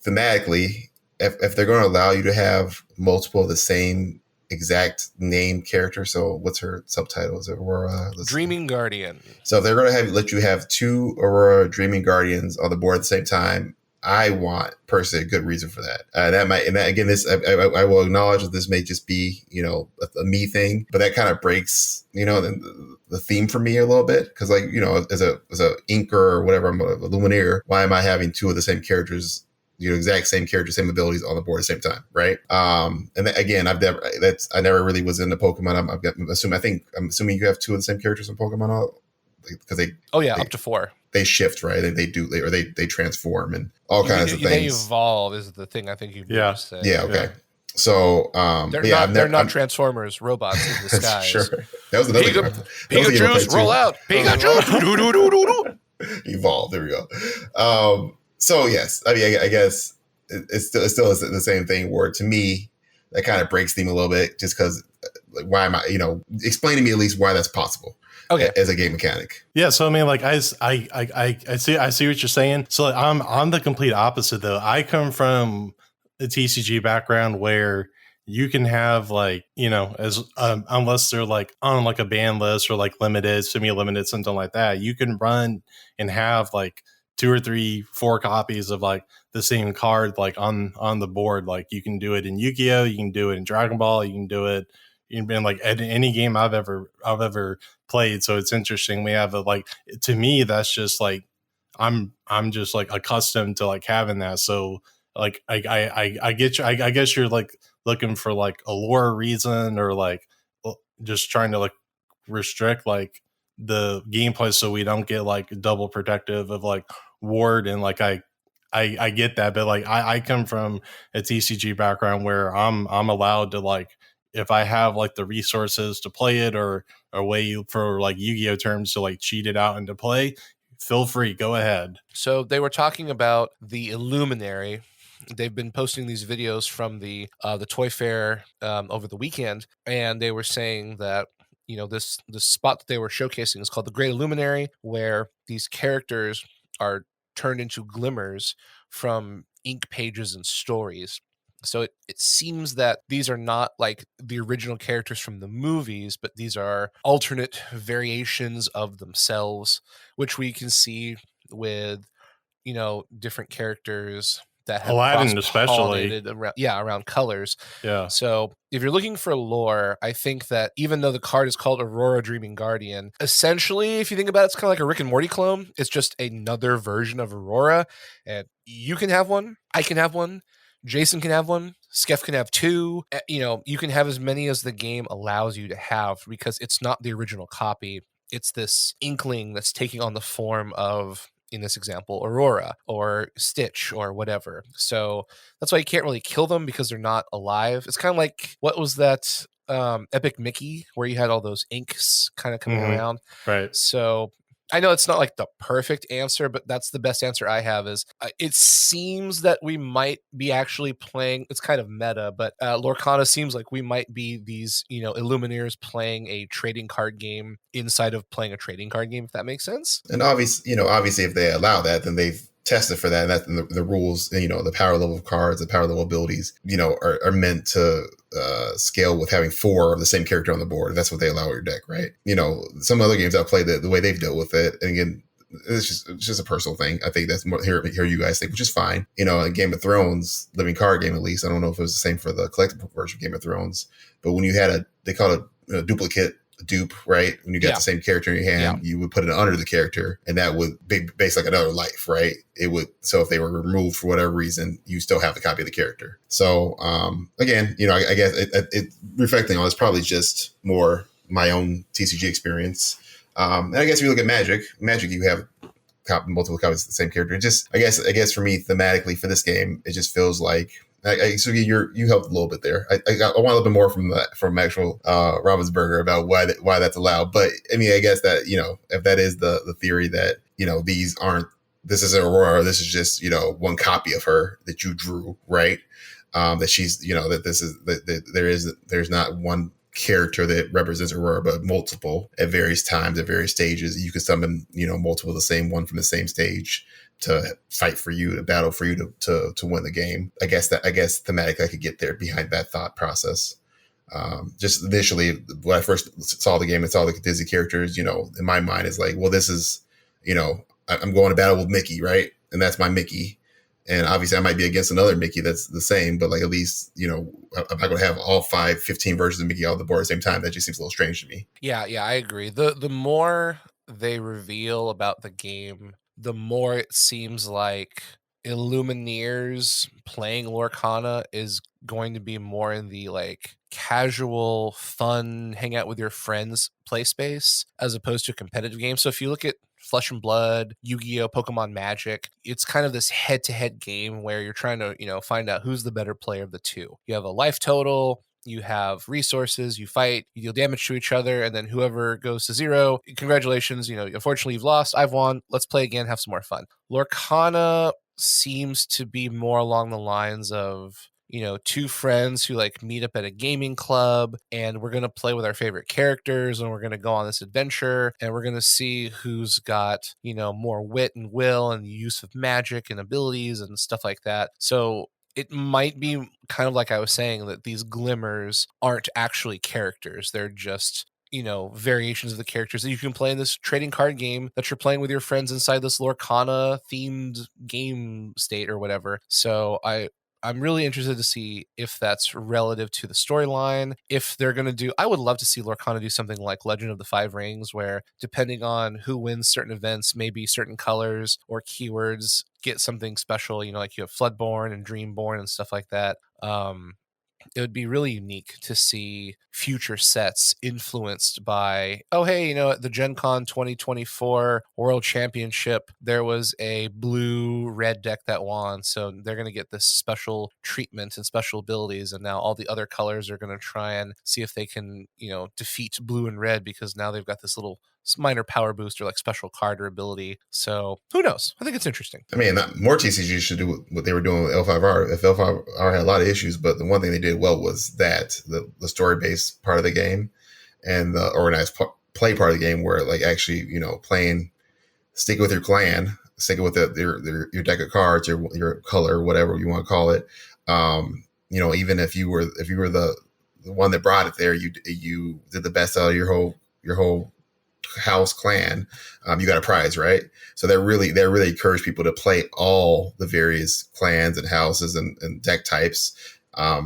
Speaker 4: thematically. If they're going to allow you to have multiple of the same exact name character, so what's her subtitle? Is it Aurora?
Speaker 2: Dreaming Guardian.
Speaker 4: So if they're going to let you have 2 Aurora Dreaming Guardians on the board at the same time, I want personally a good reason for that. I will acknowledge that this may just be a me thing, but that kind of breaks the theme for me a little bit, because as a inker or whatever, I'm a Lumineer. Why am I having 2 of the same characters? Exact same character, same abilities on the board at the same time, right? And again, I never really was into Pokemon. I'm assuming you have 2 of the same characters in Pokemon, because they
Speaker 2: up to 4.
Speaker 4: They shift, right? They transform and all kinds of things.
Speaker 2: They evolve is the thing I think you say.
Speaker 4: Yeah, okay. So
Speaker 2: they're not Transformers, robots in disguise.
Speaker 4: Sure, that was another
Speaker 2: Pikachu's roll out. Pikachu.
Speaker 4: Evolve. There we go. So yes, I mean, I guess it's still the same thing. Where to me, that kind of breaks theme a little bit, just because. Like, why am I? Explain to me at least why that's possible.
Speaker 2: Okay,
Speaker 4: as a game mechanic.
Speaker 5: Yeah, so I mean, like I see what you're saying. So I'm the complete opposite though. I come from a TCG background where you can have unless they're like on like a ban list or like limited, semi-limited, something like that. You can run and have like 2 or 3, 4 copies of like the same card like on the board. Like you can do it in Yu-Gi-Oh, you can do it in Dragon Ball, you can do it in like any game I've ever played. So it's interesting. We have like, to me, that's just like I'm just like accustomed to like having that. So like I get you. I guess you're like looking for like a lore reason, or like just trying to like restrict like the gameplay so we don't get like double protective of like ward. And like I get that, but like I come from a TCG background where I'm allowed to, like, if I have like the resources to play it, or a way for like Yu-Gi-Oh terms to like cheat it out into play, feel free, go ahead.
Speaker 2: So they were talking about the Illuminary. They've been posting these videos from the Toy Fair over the weekend, and they were saying that, you know, this spot that they were showcasing is called the Great Illuminary, where these characters are turned into glimmers from ink pages and stories. So it seems that these are not like the original characters from the movies, but these are alternate variations of themselves, which we can see with, you know, different characters that have
Speaker 5: Aladdin especially
Speaker 2: around colors.
Speaker 5: Yeah.
Speaker 2: So if you're looking for lore, I think that even though the card is called Aurora Dreaming Guardian, essentially, if you think about it, it's kind of like a Rick and Morty clone. It's just another version of Aurora, and you can have one, I can have one, Jason can have one, Skeff can have two. You know, you can have as many as the game allows you to have, because it's not the original copy. It's this inkling that's taking on the form of, in this example, Aurora or Stitch or whatever. So that's why you can't really kill them, because they're not alive. It's kind of like, what was that Epic Mickey, where you had all those inks kind of coming around.
Speaker 5: Right.
Speaker 2: So I know it's not like the perfect answer, but that's the best answer I have. Is it seems that we might be actually playing, it's kind of meta, but Lorcana seems like we might be these, you know, Illumineers playing a trading card game inside of playing a trading card game, if that makes sense.
Speaker 4: And obviously, if they allow that, then they've tested for that, and that the rules, you know, the power level of cards, the power level abilities, you know, are meant to scale with having 4 of the same character on the board. That's what they allow your deck, right? You know, some other games I've played, the way they've dealt with it, and again, it's just a personal thing. I think that's more here you guys think, which is fine. You know, in Game of Thrones, living card game, at least, I don't know if it was the same for the collectible version of Game of Thrones, but when you had they call it a duplicate, dupe, right? When you got the same character in your hand, you would put it under the character, and that would be based like another life, right? It would, so if they were removed for whatever reason, you still have the copy of the character. So again, you know, I guess it reflecting on, it's probably just more my own TCG experience. And I guess if you look at Magic, you have multiple copies of the same character. It just, I guess for me, thematically for this game, it just feels like, so you helped a little bit there. I want a little bit more from actual Ravensburger about why that's allowed. But I mean, I guess that, you know, if that is the theory that, you know, this is Aurora, this is just, you know, one copy of her that you drew, right? That she's, you know, that this is that there's not one character that represents Aurora, but multiple at various times, at various stages. You can summon, you know, multiple of the same one from the same stage to fight for you, to battle for you to win the game. I guess thematically I could get there behind that thought process. Just initially, when I first saw the game and saw the Disney characters, you know, in my mind is like, well, this is, you know, I'm going to battle with Mickey, right? And that's my Mickey. And obviously I might be against another Mickey that's the same, but like, at least, you know, I'm not going to have all 15 versions of Mickey on the board at the same time. That just seems a little strange to me.
Speaker 2: Yeah, I agree. The more they reveal about the game, the more it seems like Illumineers playing Lorcana is going to be more in the like casual, fun, hang out with your friends play space, as opposed to a competitive game. So if you look at Flesh and Blood, Yu-Gi-Oh, Pokemon Magic, it's kind of this head-to-head game where you're trying to, you know, find out who's the better player of the two. You have a life total, you have resources, you fight, you deal damage to each other, and then whoever goes to 0, congratulations, you know, unfortunately you've lost, I've won, let's play again, have some more fun. Lorcana seems to be more along the lines of, you know, two friends who like meet up at a gaming club, and we're going to play with our favorite characters, and we're going to go on this adventure, and we're going to see who's got, you know, more wit and will and the use of magic and abilities and stuff like that. So it might be kind of like I was saying, that these glimmers aren't actually characters. They're just, variations of the characters that you can play in this trading card game that you're playing with your friends inside this Lorcana themed game state or whatever. So I'm really interested to see if that's relative to the storyline. If they're going to do, I would love to see Lorcana do something like Legend of the Five Rings, where depending on who wins certain events, maybe certain colors or keywords get something special, like you have Floodborn and Dreamborn and stuff like that. It would be really unique to see future sets influenced by, at the Gen Con 2024 World Championship, there was a blue-red deck that won, so they're going to get this special treatment and special abilities, and now all the other colors are going to try and see if they can, defeat blue and red, because now they've got this little minor power boost or like special card or ability. So who knows? I think it's interesting.
Speaker 4: I mean, more TCGs should do what they were doing with L5R. If L5R had a lot of issues, but the one thing they did well was that the story-based part of the game and the organized play part of the game, where like actually, playing, stick with your clan, stick with your deck of cards, your color, whatever you want to call it. Even if you were the one that brought it there, you did the best out of your whole house clan, you got a prize, right? So they really encourage people to play all the various clans and houses and deck types. I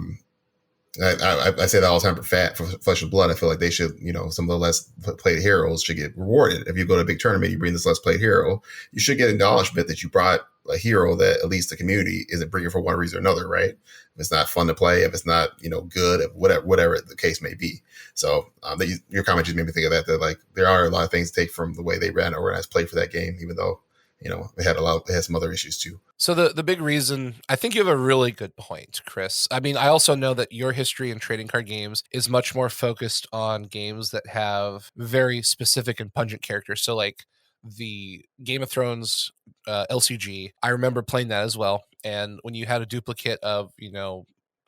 Speaker 4: say that all the time for Flesh and Blood. I feel like they should, some of the less played heroes should get rewarded. If you go to a big tournament, you bring this less played hero, you should get acknowledgement that you brought a hero that at least the community isn't bringing for one reason or another, right? If it's not fun to play, if it's not, good, whatever the case may be. So your comment just made me think of that like there are a lot of things to take from the way they ran organized play for that game, even though, it had some other issues too.
Speaker 2: So the big reason, I think you have a really good point, Chris. I mean, I also know that your history in trading card games is much more focused on games that have very specific and pungent characters. So like the Game of Thrones LCG, I remember playing that as well. And when you had a duplicate of,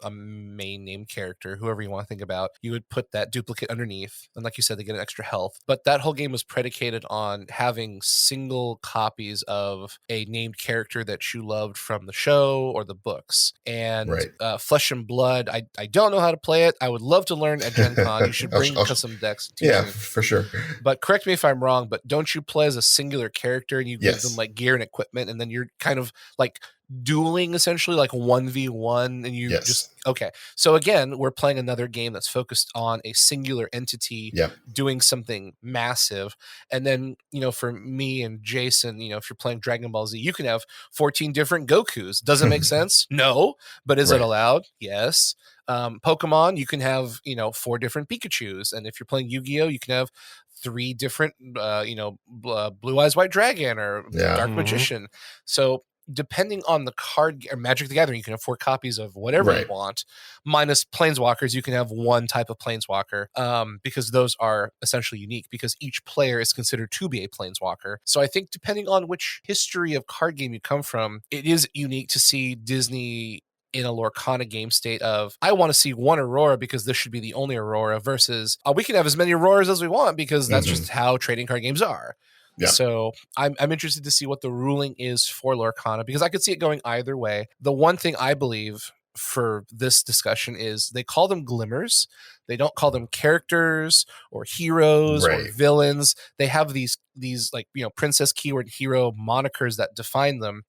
Speaker 2: a main named character, whoever you want to think about, you would put that duplicate underneath. And like you said, they get an extra health. But that whole game was predicated on having single copies of a named character that you loved from the show or the books. And
Speaker 4: right.
Speaker 2: Flesh and Blood, I don't know how to play it. I would love to learn at Gen Con. You should bring custom decks.
Speaker 4: Yeah, for sure.
Speaker 2: But correct me if I'm wrong, but don't you play as a singular character and you give
Speaker 4: Yes.
Speaker 2: them like gear and equipment, and then you're kind of like dueling essentially like 1v1 and you
Speaker 4: Yes.
Speaker 2: just okay. So again, we're playing another game that's focused on a singular entity doing something massive. And then, for me and Jason, if you're playing Dragon Ball Z, you can have 14 different Gokus. Does it make sense? No. But is it allowed? Yes. Pokemon, you can have, 4 different Pikachus. And if you're playing Yu-Gi-Oh, you can have 3 different, Blue Eyes White Dragon or Dark Magician. So depending on the card or Magic the Gathering, you can have 4 copies of whatever you want, minus Planeswalkers. You can have 1 type of Planeswalker, because those are essentially unique because each player is considered to be a Planeswalker. So I think depending on which history of card game you come from, it is unique to see Disney in a Lorcana game state of, I want to see one Aurora because this should be the only Aurora, versus we can have as many Auroras as we want because that's just how trading card games are. Yeah. So I'm interested to see what the ruling is for Lorcana, because I could see it going either way. The one thing I believe for this discussion is they call them glimmers. They don't call them characters or heroes or villains. They have these like, princess, keyword, hero monikers that define them,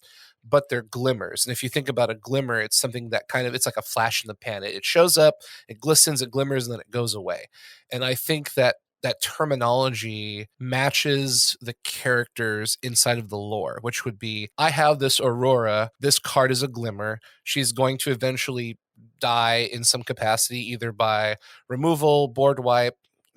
Speaker 2: but they're glimmers. And if you think about a glimmer, it's something that it's like a flash in the pan. It shows up, it glistens, it glimmers, and then it goes away. And I think that terminology matches the characters inside of the lore, which would be, I have this Aurora, this card is a glimmer, she's going to eventually die in some capacity, either by removal, board wipe,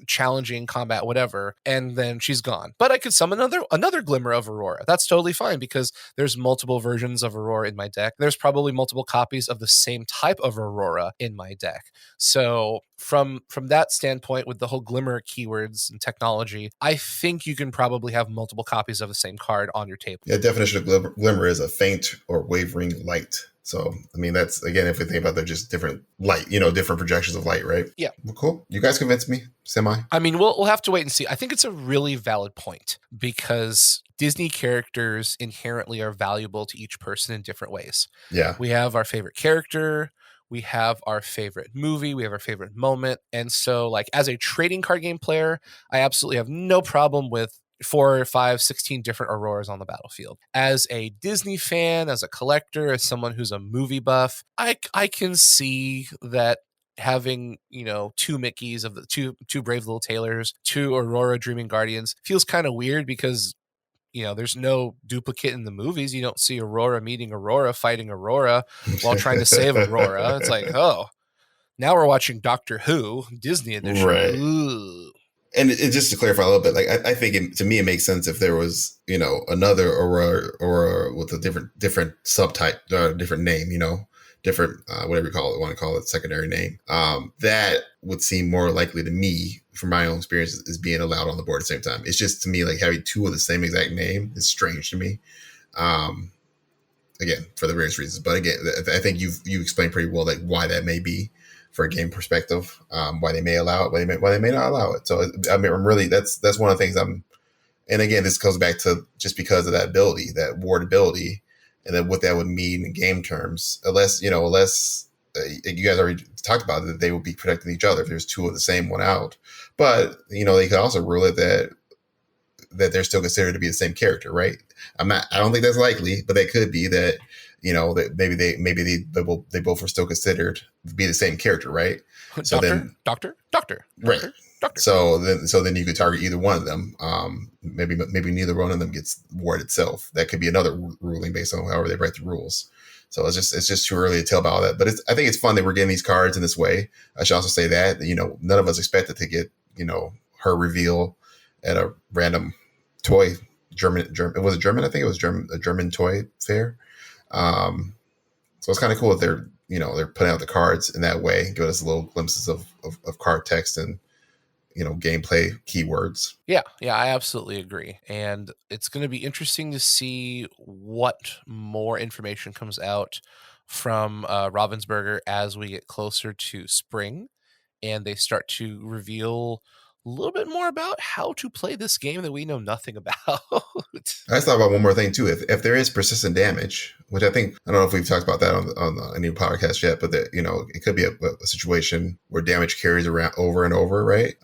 Speaker 2: challenging, combat, whatever, and then she's gone. But I could summon another glimmer of Aurora. That's totally fine because there's multiple versions of Aurora in my deck. There's probably multiple copies of the same type of Aurora in my deck. So from that standpoint, with the whole glimmer keywords and technology, I think you can probably have multiple copies of the same card on your table.
Speaker 4: Yeah, definition of glimmer is a faint or wavering light. So, I mean, that's, again, if we think about they're just different light, different projections of light, right?
Speaker 2: Yeah.
Speaker 4: Well, cool. You guys convinced me, semi.
Speaker 2: I mean, we'll have to wait and see. I think it's a really valid point because Disney characters inherently are valuable to each person in different ways.
Speaker 4: Yeah.
Speaker 2: We have our favorite character. we have our favorite movie, we have our favorite moment. And so, like, as a trading card game player, I absolutely have no problem with 4, 5, 16 different Auroras on the battlefield. As a Disney fan, as a collector, as someone who's a movie buff, I can see that having, you know, 2 Mickeys of the two Brave Little Tailors, 2 Aurora Dreaming Guardians feels kind of weird because, you know, there's no duplicate in the movies. You don't see Aurora meeting Aurora, fighting Aurora while trying to save Aurora. It's like, oh, now we're watching Doctor Who, Disney edition.
Speaker 4: Right.
Speaker 2: Ooh.
Speaker 4: And just to clarify a little bit, like I think to me it makes sense if there was, you know, another Aurora with a different subtype, different name, you know, different whatever you want to call it, secondary name. That would seem more likely to me, from my own experience, is being allowed on the board at the same time. It's just, to me, like having 2 of the same exact name is strange to me. Again, for the various reasons, but again, I think you explained pretty well like why that may be. For a game perspective, why they may allow it, why they may not allow it. So I mean, I'm really that's one of the things and again, this goes back to just because of that ability, that ward ability, and then what that would mean in game terms. Unless you guys already talked about it, that they would be protecting each other if there's 2 of the same one out. But you know, they could also rule it that they're still considered to be the same character, right? I don't think that's likely, but they could be that. You know, that maybe they both were still considered to be the same character, right? So
Speaker 2: Doctor.
Speaker 4: Right. So then you could target either one of them. Maybe neither one of them gets ward itself. That could be another ruling based on however they write the rules. So it's just too early to tell about all that. But I think it's fun that we're getting these cards in this way. I should also say that, you know, none of us expected to get, you know, her reveal at a random toy German. Was it German? I think it was a German toy fair. So it's kind of cool that they're putting out the cards in that way, giving us little glimpses of card text and, you know, gameplay keywords.
Speaker 2: Yeah, I absolutely agree. And it's going to be interesting to see what more information comes out from Ravensburger as we get closer to spring and they start to reveal a little bit more about how to play this game that we know nothing about.
Speaker 4: I just thought about one more thing too. If there is persistent damage, which I don't know if we've talked about that on any podcast yet, but that, you know, it could be a situation where damage carries around over and over, right?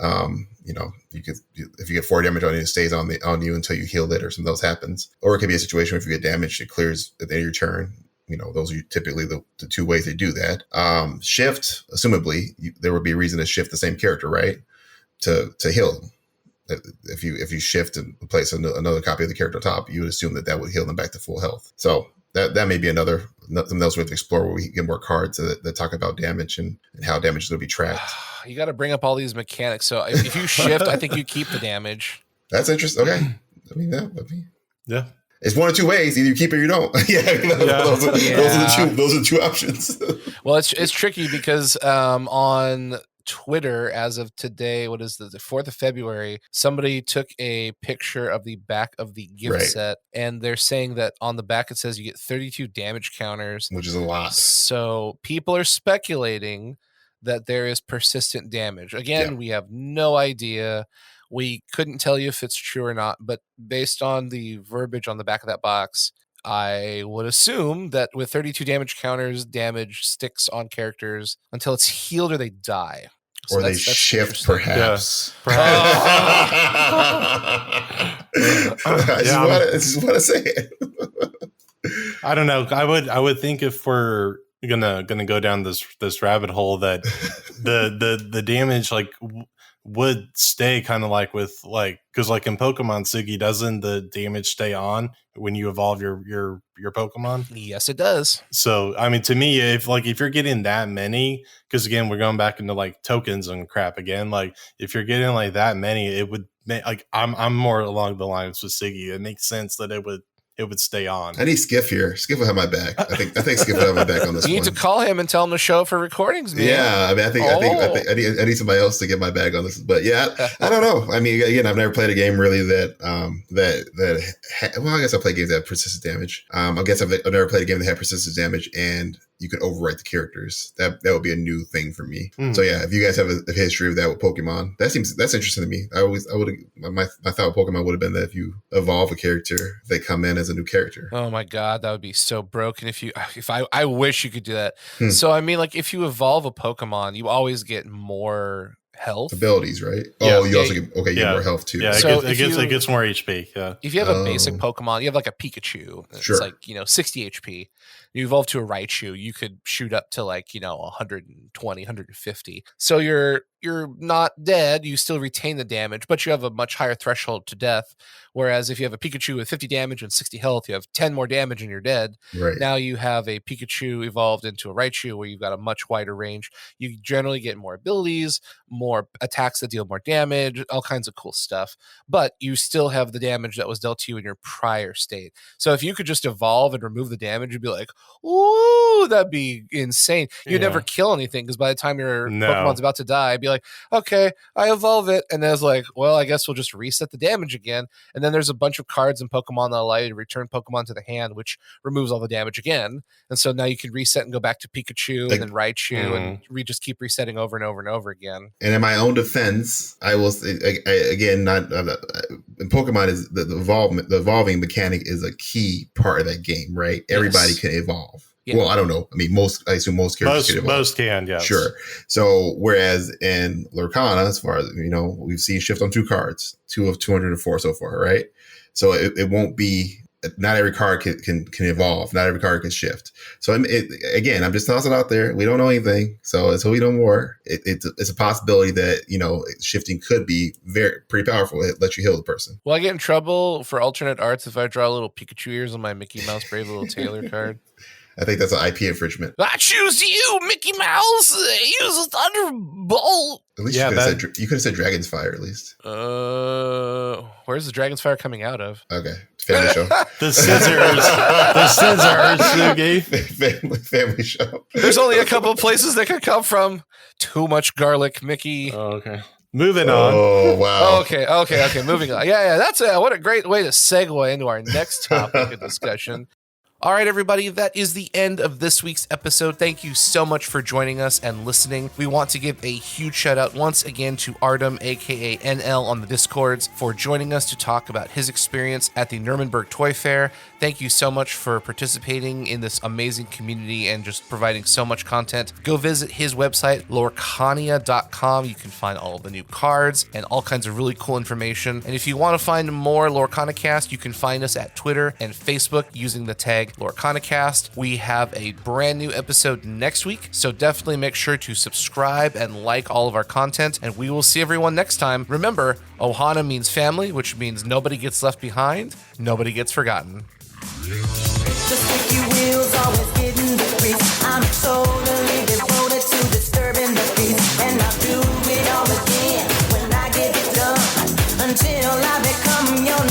Speaker 4: You know, if you get 4 damage on you, it stays on you until you heal it or something else happens. Or it could be a situation where if you get damaged, it clears at the end of your turn. You know, those are typically the 2 ways they do that. Shift, assumably, there would be a reason to shift the same character, right? To heal them. If you shift and place another copy of the character on top, you would assume that would heal them back to full health. So that may be something else we have to explore where we get more cards that talk about damage and how damage is going to be tracked.
Speaker 2: You got to bring up all these mechanics. So if you shift, I think you keep the damage.
Speaker 4: That's interesting. Okay. I mean,
Speaker 5: yeah.
Speaker 4: It's one of 2 ways. Either you keep it or you don't. Those are the 2 options.
Speaker 2: Well, it's tricky because on Twitter as of today, what is the 4th of February, somebody took a picture of the back of the gift set, and they're saying that on the back it says you get 32 damage counters,
Speaker 4: which is a lot.
Speaker 2: So people are speculating that there is persistent damage. Again, we have no idea. We couldn't tell you if it's true or not, but based on the verbiage on the back of that box, I would assume that with 32 damage counters, damage sticks on characters until it's healed or they die. So
Speaker 4: or they shift, perhaps.
Speaker 5: Yeah,
Speaker 4: I just want to say it.
Speaker 5: I don't know. I would think if we're gonna go down this rabbit hole that the damage would stay kind of like with because in Pokemon, Sugi, doesn't the damage stay on when you evolve your Pokemon?
Speaker 2: Yes, it does.
Speaker 5: So I mean, to me, if you're getting that many, because again, we're going back into tokens and crap again. If you're getting that many, it would make I'm more along the lines with Siggy. It makes sense that it would stay on.
Speaker 4: I need Skiff here. Skiff will have my back. I think Skiff will have my back on this one.
Speaker 2: You need to call him and tell him to show up for recordings, man.
Speaker 4: Yeah, I mean, I think I need somebody else to get my bag on this. But yeah, I don't know. I mean, again, I've never played a game really that well, I guess I play games that have persistent damage. I guess I've never played a game that had persistent damage and you could overwrite the characters. That would be a new thing for me. So yeah, if you guys have a history of that with Pokemon, that's interesting to me. My thought with Pokemon would have been that if you evolve a character, they come in as a new character.
Speaker 2: Oh my god, that would be so broken if I wish you could do that. So I mean, like, if you evolve a Pokemon, you always get more health
Speaker 4: abilities, right?
Speaker 5: Yeah.
Speaker 4: Oh, you also get more health too.
Speaker 5: Yeah,
Speaker 2: So
Speaker 5: it gets more HP. Yeah.
Speaker 2: If you have a basic Pokemon, you have like a Pikachu. It's
Speaker 4: Sure.
Speaker 2: like, 60 HP. You evolve to a Raichu, you could shoot up to like, 120, 150. So you're not dead. You still retain the damage, but you have a much higher threshold to death. Whereas if you have a Pikachu with 50 damage and 60 health, you have 10 more damage and you're dead.
Speaker 4: Right.
Speaker 2: Now you have a Pikachu evolved into a Raichu where you've got a much wider range. You generally get more abilities, more attacks that deal more damage, all kinds of cool stuff. But you still have the damage that was dealt to you in your prior state. So if you could just evolve and remove the damage, you'd be like, ooh, that'd be insane. You'd never kill anything because by the time your Pokemon's about to die, I'd be like, okay, I evolve it. And then it's like, well, I guess we'll just reset the damage again. And then there's a bunch of cards in Pokemon that allow you to return Pokemon to the hand, which removes all the damage again. And so now you can reset and go back to Pikachu and then Raichu, and we just keep resetting over and over and over again.
Speaker 4: And in my own defense, I will again, not in Pokemon is the evolving mechanic is a key part of that game, right? Yes. Everybody can evolve. Yeah. Well, I don't know. I mean, I assume most characters can evolve.
Speaker 5: Most can, yes.
Speaker 4: Sure. So, whereas in Lorcana, as far as we've seen shift on 2 cards, 2 of 204 so far, right? So it won't be. Not every card can evolve. Not every card can shift. So again, I'm just tossing it out there. We don't know anything. So until we know more, it's a possibility that shifting could be pretty powerful. It lets you heal the person.
Speaker 2: Will I get in trouble for alternate arts if I draw little Pikachu ears on my Mickey Mouse Brave Little Tailor card?
Speaker 4: I think that's an IP infringement.
Speaker 2: I choose you, Mickey Mouse. Use a thunderbolt.
Speaker 4: At least you could have said Dragon's Fire at least.
Speaker 2: Where's the Dragon's Fire coming out of?
Speaker 4: Okay, family show.
Speaker 5: The scissors, Sugi.
Speaker 4: Family show.
Speaker 2: There's only a couple of places that could come from. Too much garlic, Mickey.
Speaker 5: Oh, okay. Moving on.
Speaker 4: Oh, wow.
Speaker 2: Okay. Moving on. Yeah. That's what a great way to segue into our next topic of discussion. All right, everybody, that is the end of this week's episode. Thank you so much for joining us and listening. We want to give a huge shout out once again to Artem, AKA NL on the Discords, for joining us to talk about his experience at the Nuremberg Toy Fair. Thank you so much for participating in this amazing community and just providing so much content. Go visit his website, Lorcania.com. You can find all of the new cards and all kinds of really cool information. And if you want to find more LorcanaCast, you can find us at Twitter and Facebook using the tag LorcanaCast. We have a brand new episode next week, so definitely make sure to subscribe and like all of our content, and we will see everyone next time. Remember, Ohana means family, which means nobody gets left behind, nobody gets forgotten.
Speaker 1: The sticky wheels always getting the grease. I'm totally devoted to disturbing the peace, and I'll do it all again when I get it done until I become your